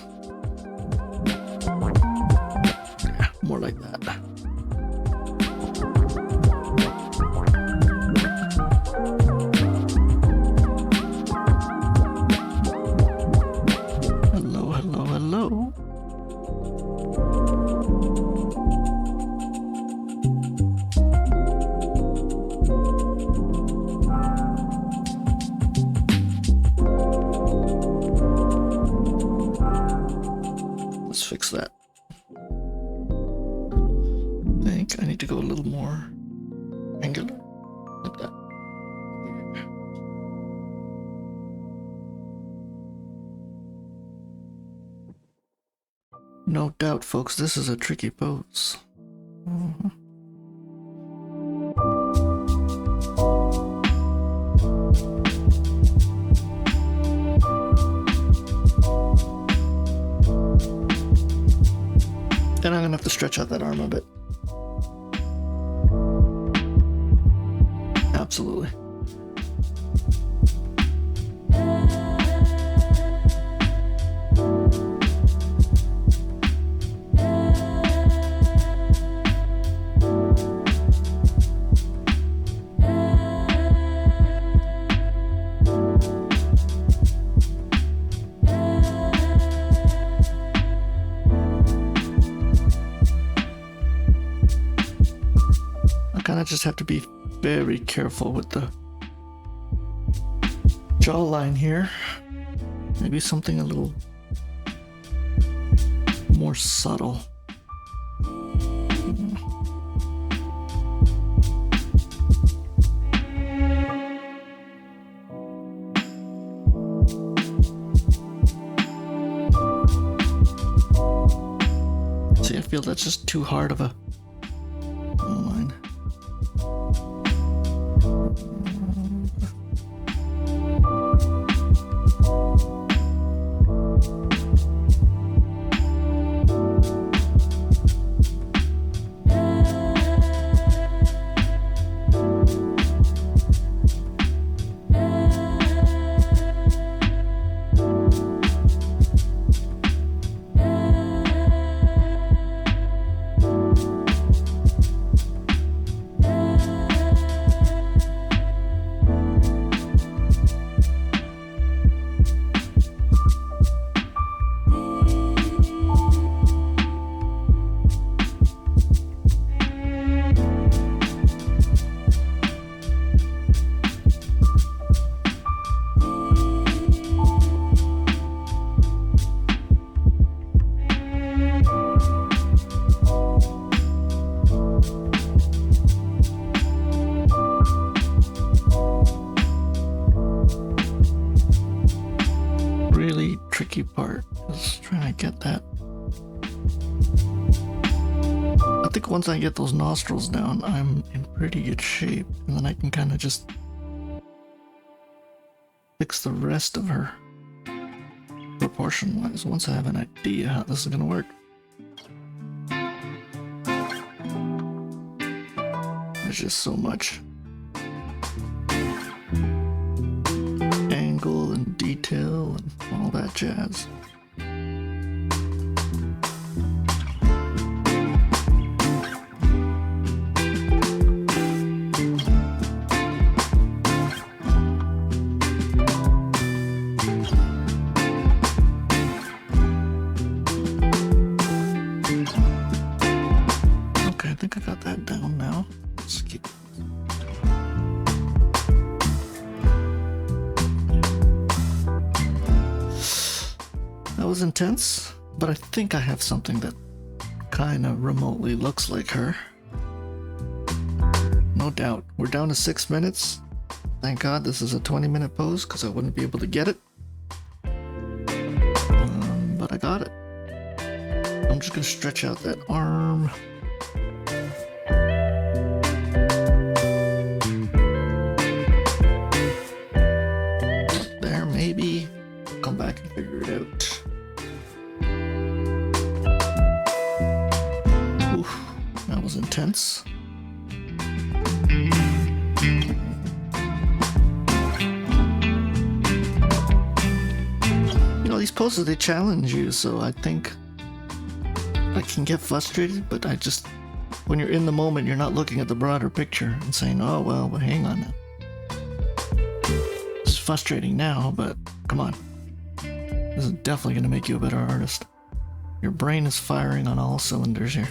Yeah, more like that. Hello, hello, hello. Let's fix that. I think I need to go a little more angular, like that. No doubt, folks, this is a tricky pose. have to stretch out that arm a bit. Absolutely. I just have to be very careful with the jawline here. Maybe something a little more subtle. See, I feel that's just too hard of a line. Tricky part is trying to get that. I think once I get those nostrils down, I'm in pretty good shape, and then I can kind of just fix the rest of her proportion wise once I have an idea how this is gonna work. There's just so much angle and detail and all that jazz. Okay, I think I got that down now. Let's keep. That was intense, but I think I have something that kind of remotely looks like her. No doubt. We're down to 6 minutes. Thank God this is a 20-minute pose because I wouldn't be able to get it. But I got it. I'm just going to stretch out that arm. There, maybe. Come back and figure it out. That was intense. You know, these poses, they challenge you, so I think I can get frustrated, but when you're in the moment, you're not looking at the broader picture and saying, oh, well, hang on now. It's frustrating now, but come on. This is definitely going to make you a better artist. Your brain is firing on all cylinders here.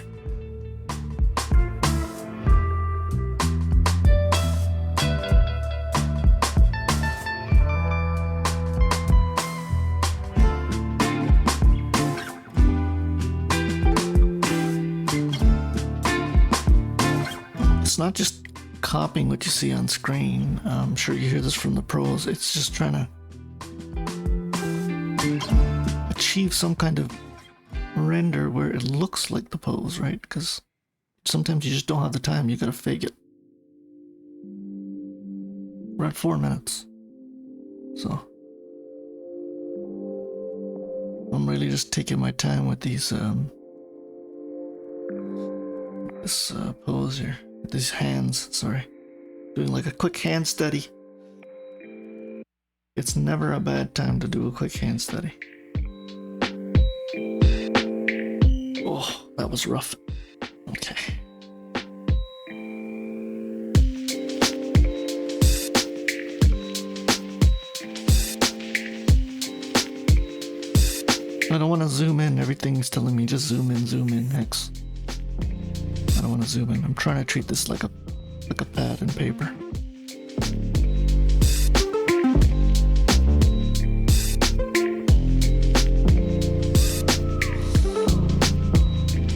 It's not just copying what you see on screen. I'm sure you hear this from the pros. It's just trying to achieve some kind of render where it looks like the pose, right? Because sometimes you just don't have the time. You gotta fake it. We're at 4 minutes. So I'm really just taking my time with these this pose here. These hands, sorry. Doing like a quick hand steady. It's never a bad time to do a quick hand steady. Oh, that was rough. Okay. I don't want to zoom in. Everything's telling me just zoom in, X. I don't want to zoom in. I'm trying to treat this like a pad and paper.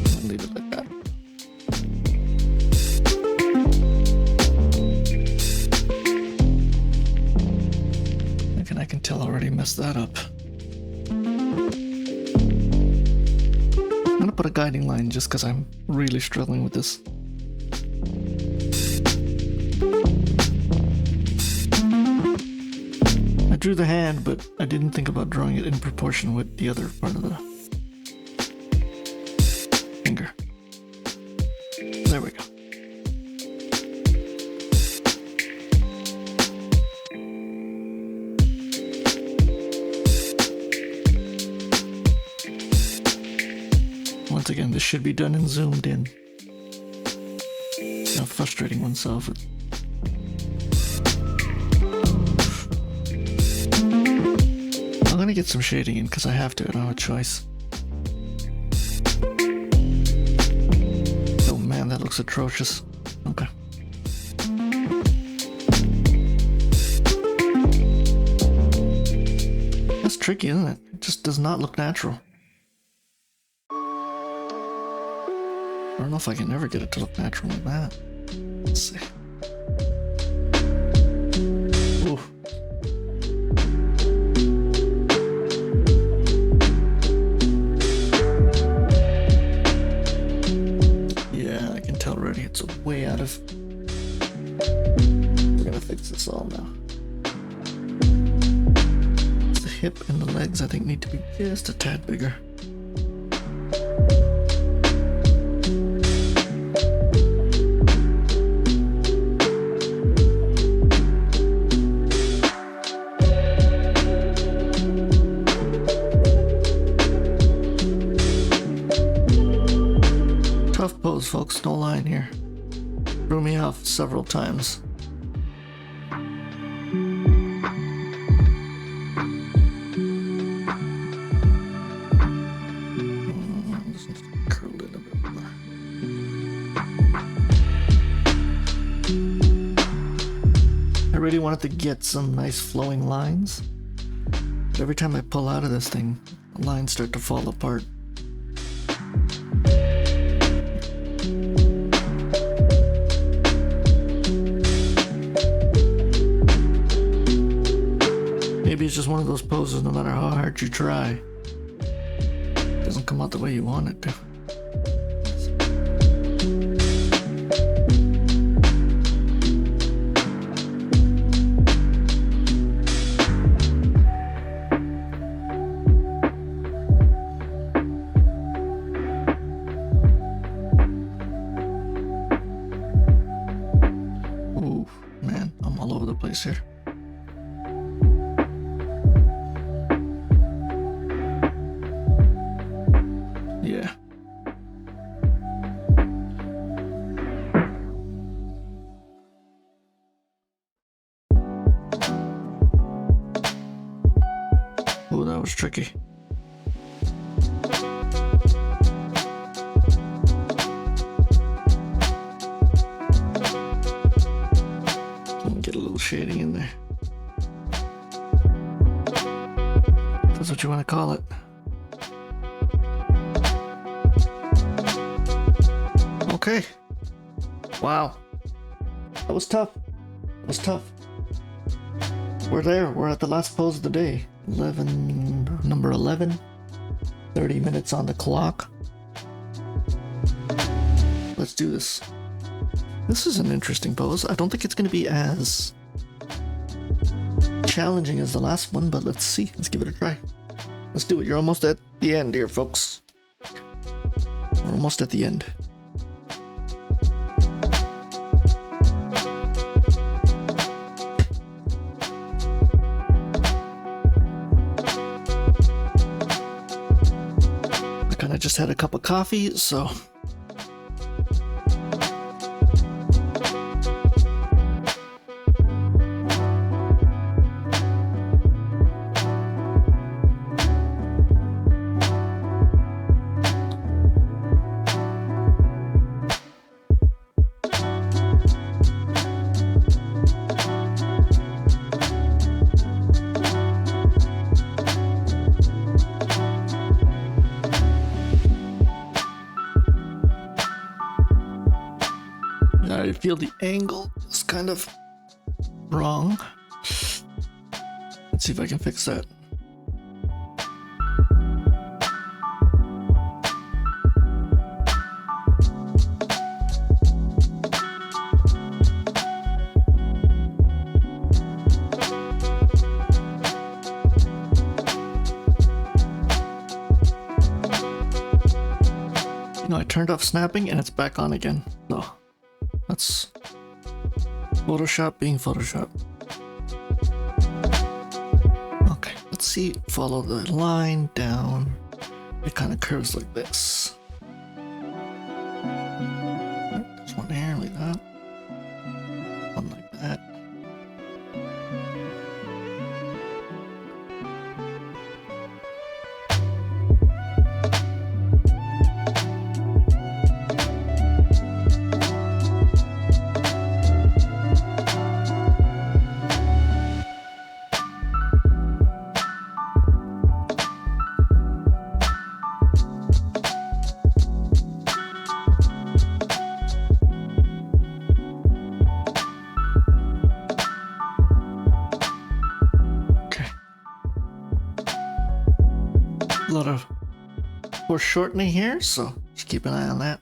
I'll leave it like that. I can tell I already messed that up. I'm gonna put a guiding line just because I'm really struggling with this. I drew the hand, but I didn't think about drawing it in proportion with the other part of the finger. There we go. Once again, this should be done and zoomed in. Not frustrating oneself. I'm gonna get some shading in because I have to. I don't have a choice. Oh man, that looks atrocious. Okay. That's tricky, isn't it? It just does not look natural. I don't know if I can ever get it to look natural like that. Let's see. Ooh. Yeah, I can tell already it's way out of... We're gonna fix this all now. The hip and the legs I think need to be just a tad bigger. Tough pose, folks, no line here. Threw me off several times. Just need to curl it a bit more. I really wanted to get some nice flowing lines, but every time I pull out of this thing, the lines start to fall apart. Maybe it's just one of those poses, no matter how hard you try, it doesn't come out the way you want it to. Ooh, man, I'm all over the place here. Yeah. Oh, that was tricky. Let me get a little shading in there. That's what you want to call it. Okay. Wow. That was tough. That was tough. We're there. We're at the last pose of the day. Number 11. 30 minutes on the clock. Let's do this. This is an interesting pose. I don't think it's going to be as challenging as the last one, but let's see. Let's give it a try. Let's do it. You're almost at the end here, folks. We're almost at the end. just had a cup of coffee, so I feel the angle is kind of wrong. Let's see if I can fix that. You know, I turned off snapping and it's back on again. So that's Photoshop being Photoshop. Okay, let's see. Follow the line down. It kind of curves like this. There's one here like that. One like that. A lot of foreshortening here, so just keep an eye on that.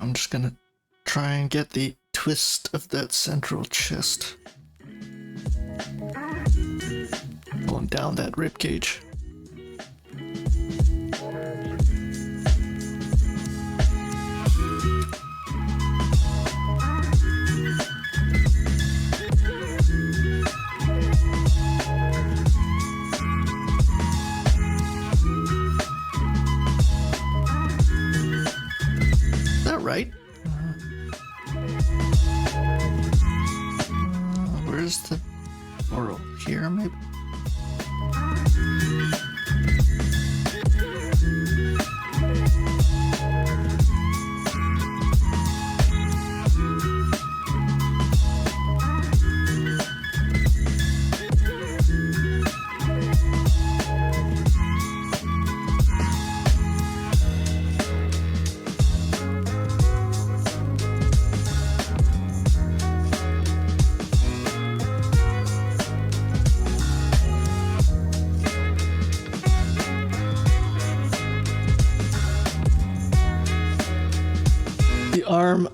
I'm just gonna try and get the twist of that central chest going down that rib cage. Right? Where's the oral? Here, maybe? The arm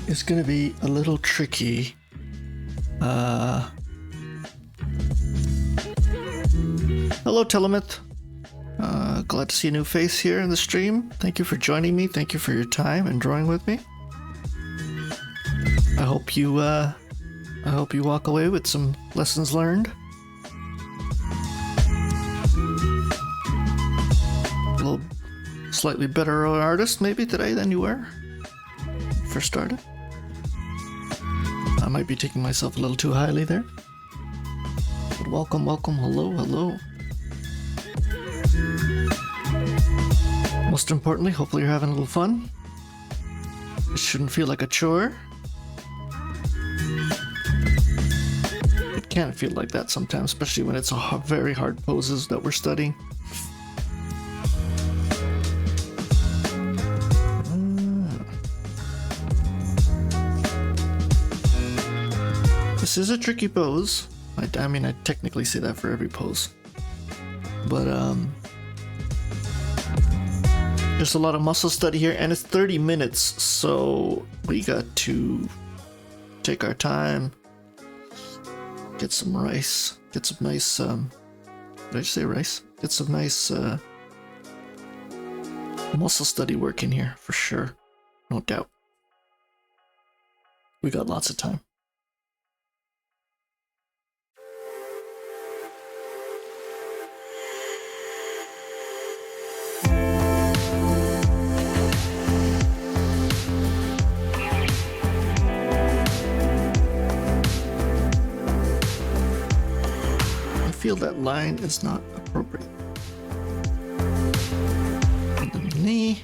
is gonna be a little tricky. Hello, Telemith. Glad to see a new face here in the stream. Thank you for joining me. Thank you for your time and drawing with me. I hope you walk away with some lessons learned. A little slightly better artist maybe today than you were when you first started. I might be taking myself a little too highly there. But welcome, welcome, hello, hello. Most importantly, hopefully you're having a little fun. It shouldn't feel like a chore. It can feel like that sometimes, especially when it's very hard poses that we're studying. This is a tricky pose. I mean, I technically say that for every pose. But, there's a lot of muscle study here, and it's 30 minutes, so we got to take our time, get some rice, get some nice, did I say rice? Get some nice, muscle study work in here, for sure. No doubt. We got lots of time. feel that line is not appropriate. And the knee.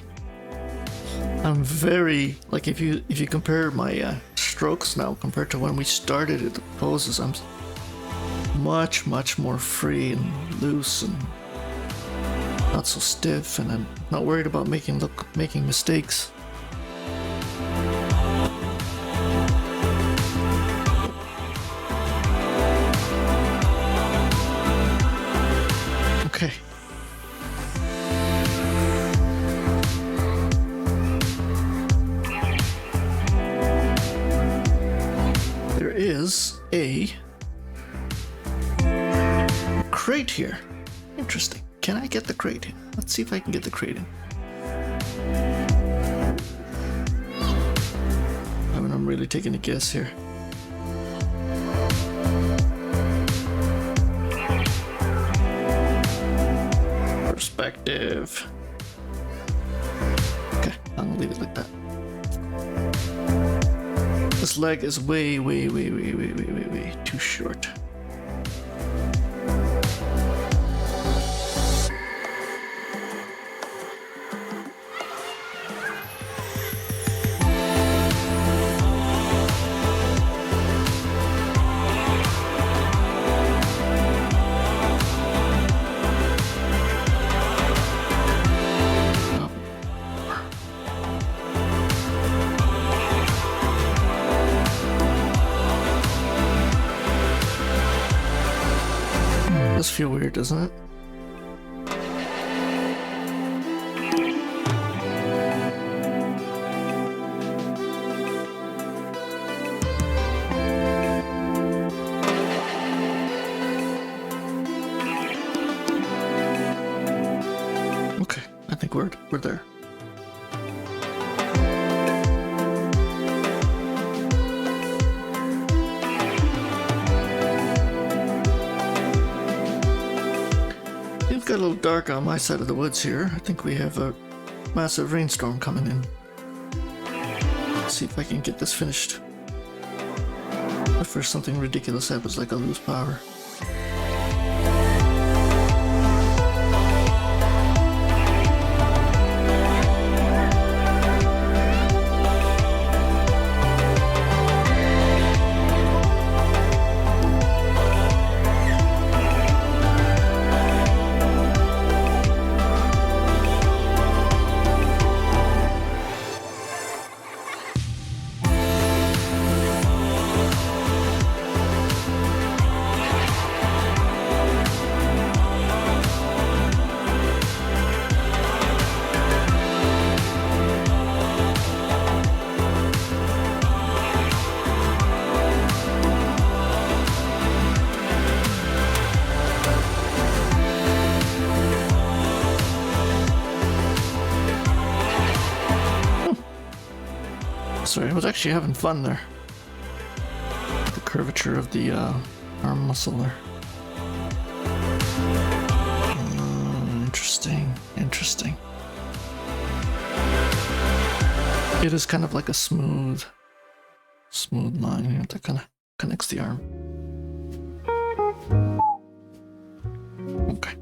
I'm very, like, if you compare my strokes now compared to when we started at the poses, I'm much more free and loose and not so stiff, and I'm not worried about making mistakes. Okay. There is a crate here. Interesting. Can I get the crate in? Let's see if I can get the crate in. I mean, I'm really taking a guess here. Perspective. Okay, I'm gonna leave it like that. This leg is way too short. Does feel weird, doesn't it? Okay, I think we're there. Got a little dark on my side of the woods here. I think we have a massive rainstorm coming in. Let's see if I can get this finished before something ridiculous happens, like I lose power. Sorry, I was actually having fun there. The curvature of the arm muscle there. Interesting. It is kind of like a smooth line, you know, that kind of connects the arm. Okay.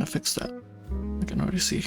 Fix that. I can already see.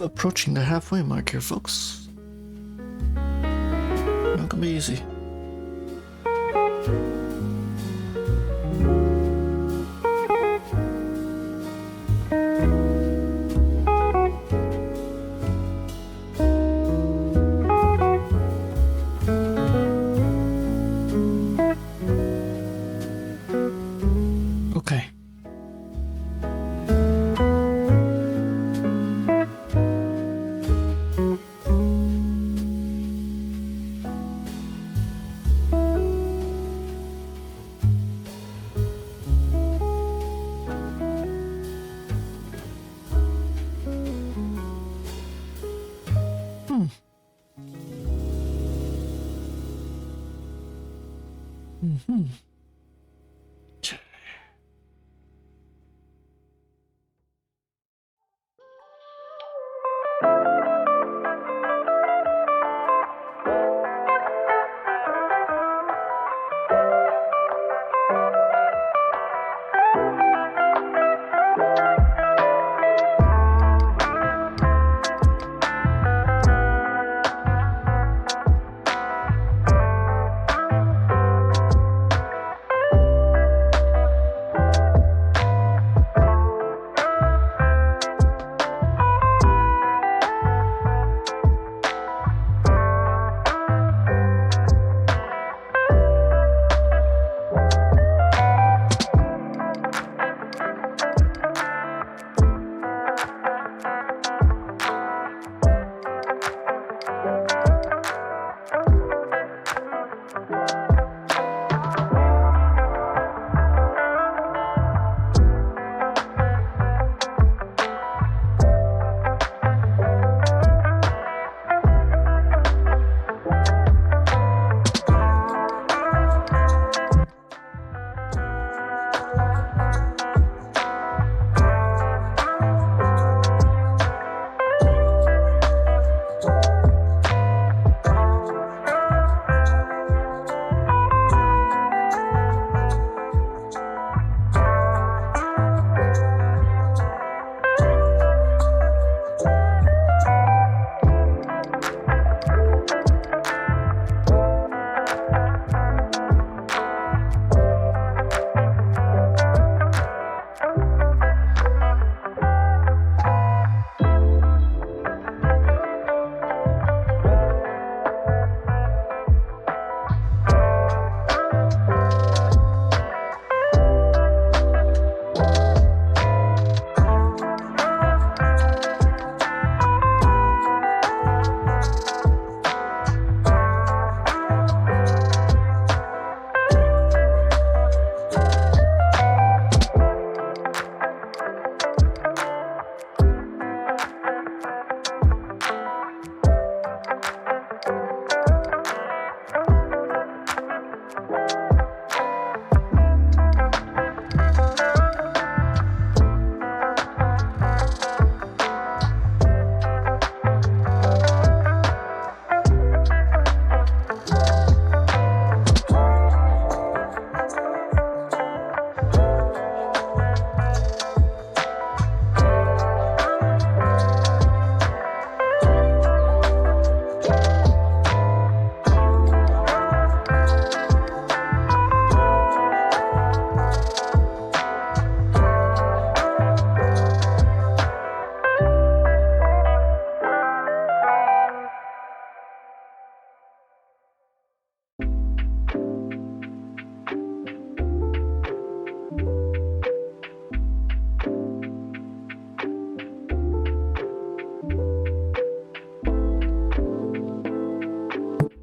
Approaching the halfway mark here, folks. Not gonna be easy. Okay.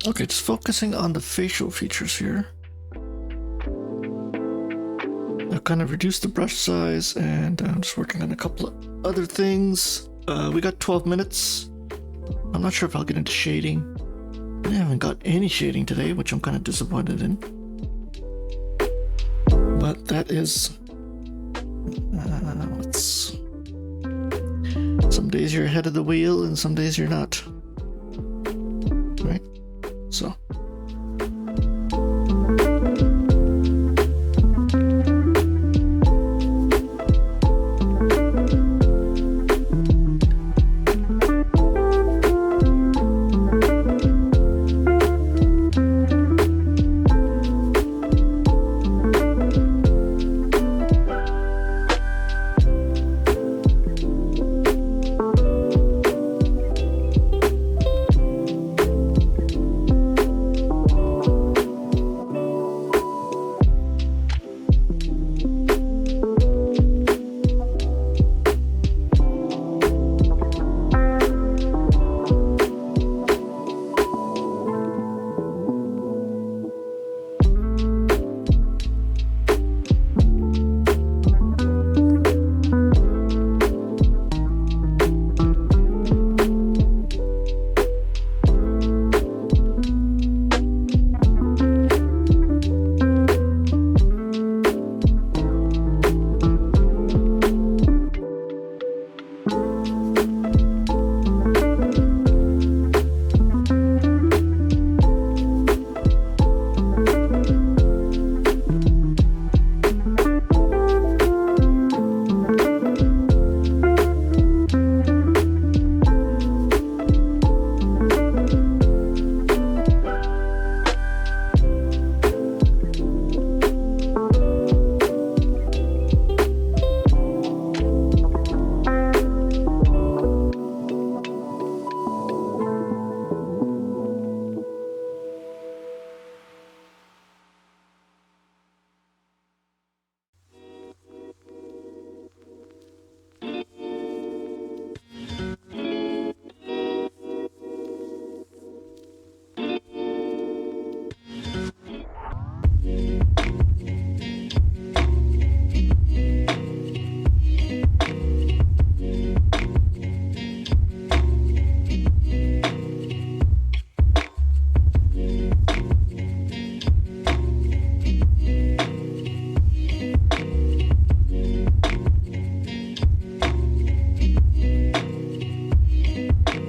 Okay, just focusing on the facial features here. I've kind of reduced the brush size, and I'm just working on a couple of other things. We got 12 minutes. I'm not sure if I'll get into shading. I haven't got any shading today, which I'm kind of disappointed in. But that is... some days you're ahead of the wheel, and some days you're not. Right? So...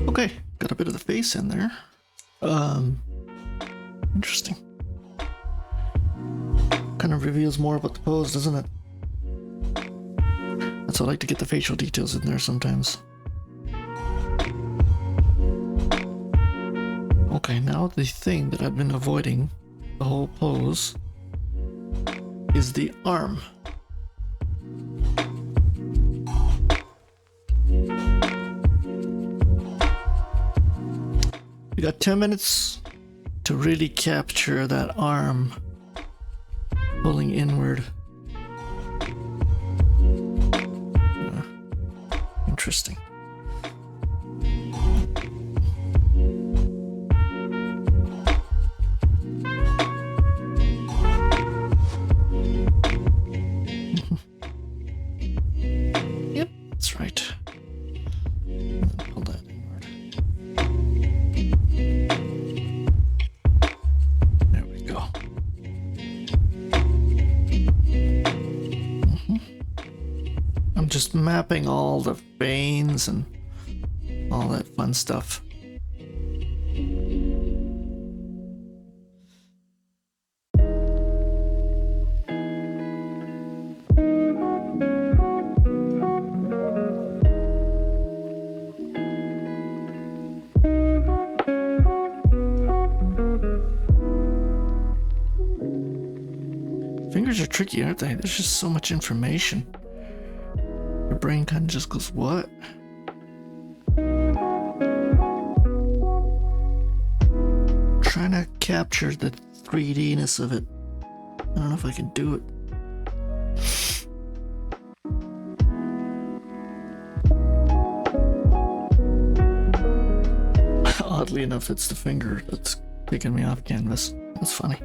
Okay, got a bit of the face in there. Interesting. Kind of reveals more about the pose, doesn't it? That's why I like to get the facial details in there sometimes. Okay, now the thing that I've been avoiding the whole pose is the arm. We got 10 minutes to really capture that arm pulling inward. Interesting. Yep, that's right. Pull that inward. There we go. I'm just mapping all the veins and all that fun stuff. Fingers are tricky, aren't they? There's just so much information. Your brain kind of just goes, what? Trying to capture the 3D-ness of it. I don't know if I can do it. Oddly enough, it's the finger that's Taking me off canvas. That's funny.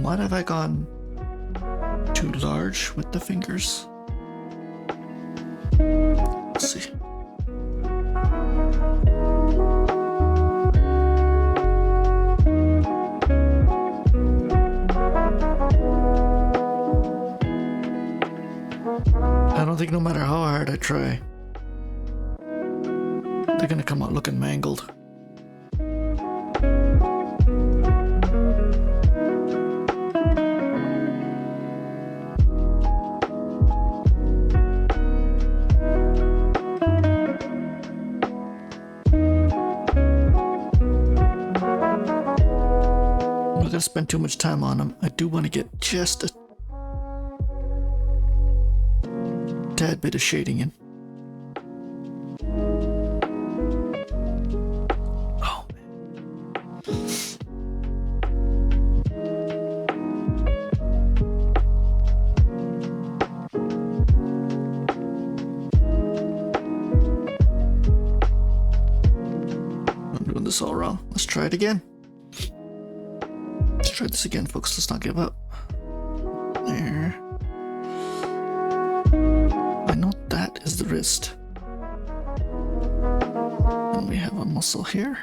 What have I gone too large with the fingers? Let's see. I don't think no matter how hard I try, they're gonna come out looking mangled. I'm not gonna spend too much time on them. I do want to get just a tad bit of shading in. Oh. I'm doing this all wrong. Let's try it again. Let's try this again, folks. Let's not give up. There. I know that is the wrist. And we have a muscle here.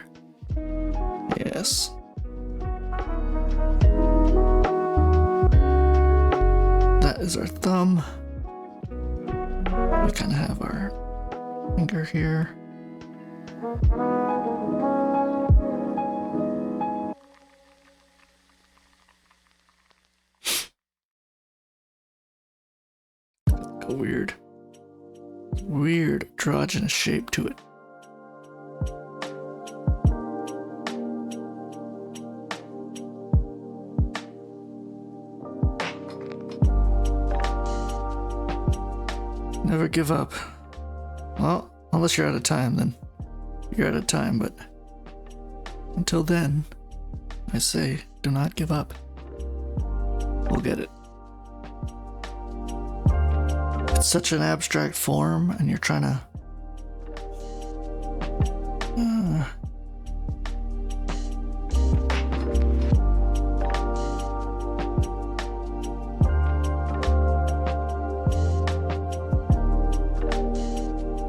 Yes. That is our thumb. We kind of have our finger here. A weird androgynous shape to it. Never give up. Well, unless you're out of time, then you're out of time, but until then, I say do not give up. We'll get it. It's such an abstract form, and you're trying to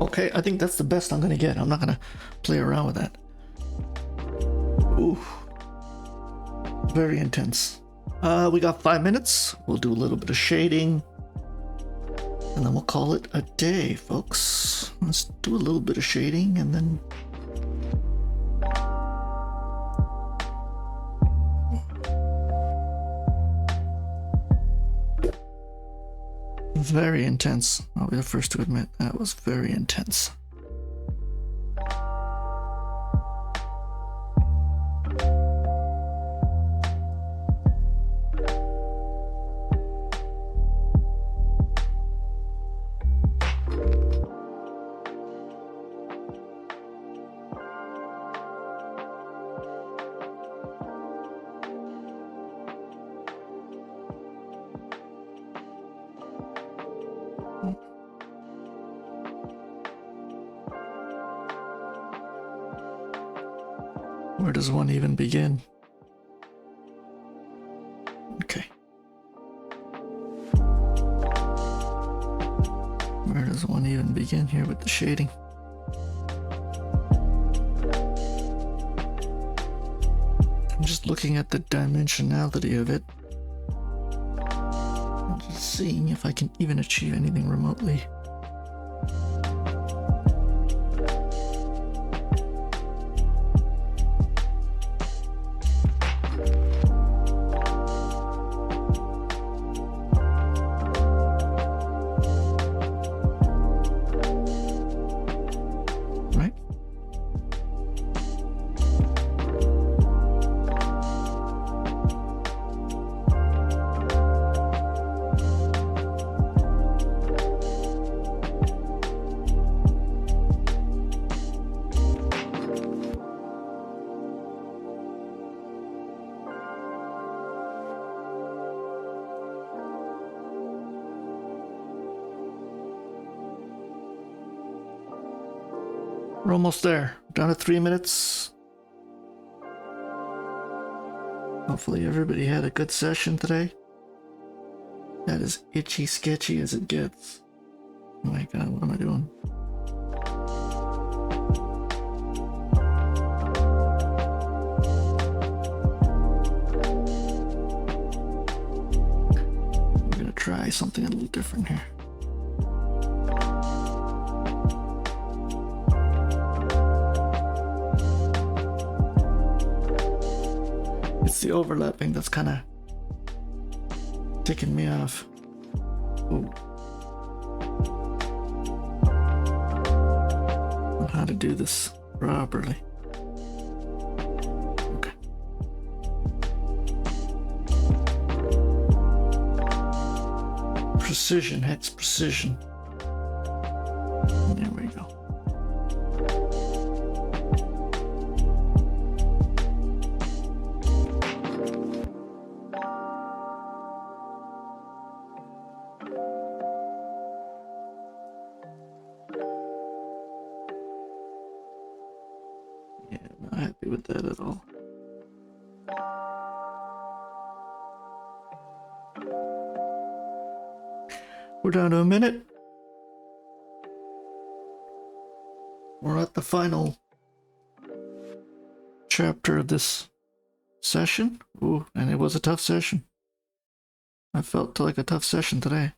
okay, I think that's the best I'm gonna get. I'm not gonna play around with that. Ooh, very intense. We got 5 minutes. We'll do a little bit of shading, and then we'll call it a day, folks. Let's do a little bit of shading, and then very intense. I'll be the first to admit that was very intense. Where does one even begin? Okay. Where does one even begin here with the shading? I'm just looking at the dimensionality of it. I'm just seeing if I can even achieve anything remotely. We're almost there. Down to 3 minutes. Hopefully everybody had a good session today. That is itchy sketchy as it gets. Oh my god, what am I doing? We're gonna try something a little different here. It's the overlapping that's kind of ticking me off. Ooh. On how to do this properly. Okay. Precision, hex precision. There we go. Not happy with that at all. We're down to a minute. We're at the final chapter of this session. Ooh, and it was a tough session. I felt like a tough session today.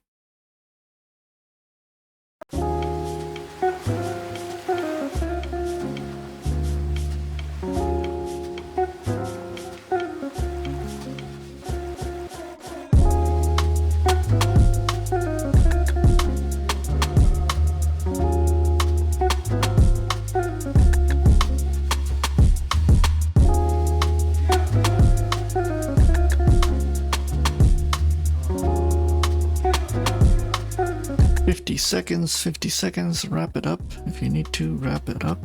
Seconds, 50 seconds, wrap it up. If you need to, wrap it up.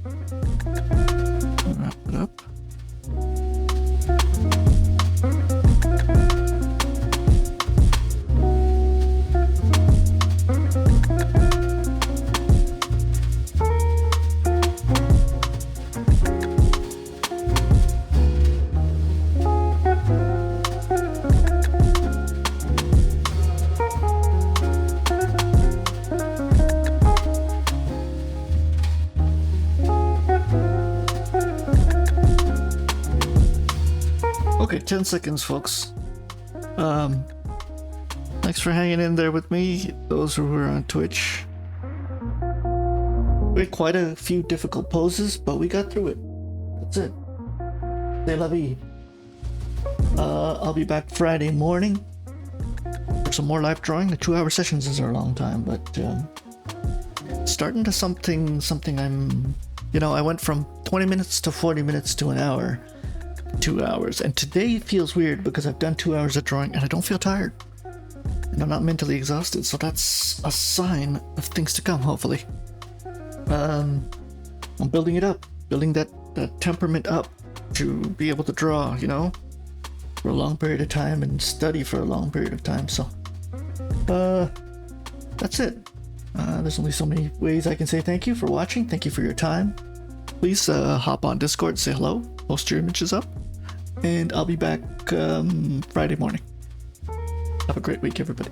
Wrap it up. Okay, 10 seconds, folks. Thanks for hanging in there with me, those who are on Twitch. We had quite a few difficult poses, but we got through it. That's it. C'est la vie. I'll be back Friday morning for some more live drawing. The 2-hour sessions is a long time, but starting to something I'm, you know, I went from 20 minutes to 40 minutes to an hour. 2 hours, and today feels weird because I've done 2 hours of drawing and I don't feel tired and I'm not mentally exhausted, so that's a sign of things to come, hopefully. I'm building it up, building that temperament up to be able to draw, you know, for a long period of time and study for a long period of time. So that's it. There's only so many ways I can say thank you for watching. Thank you for your time. Please hop on Discord, say hello, post your images up, and I'll be back Friday morning. Have a great week, everybody.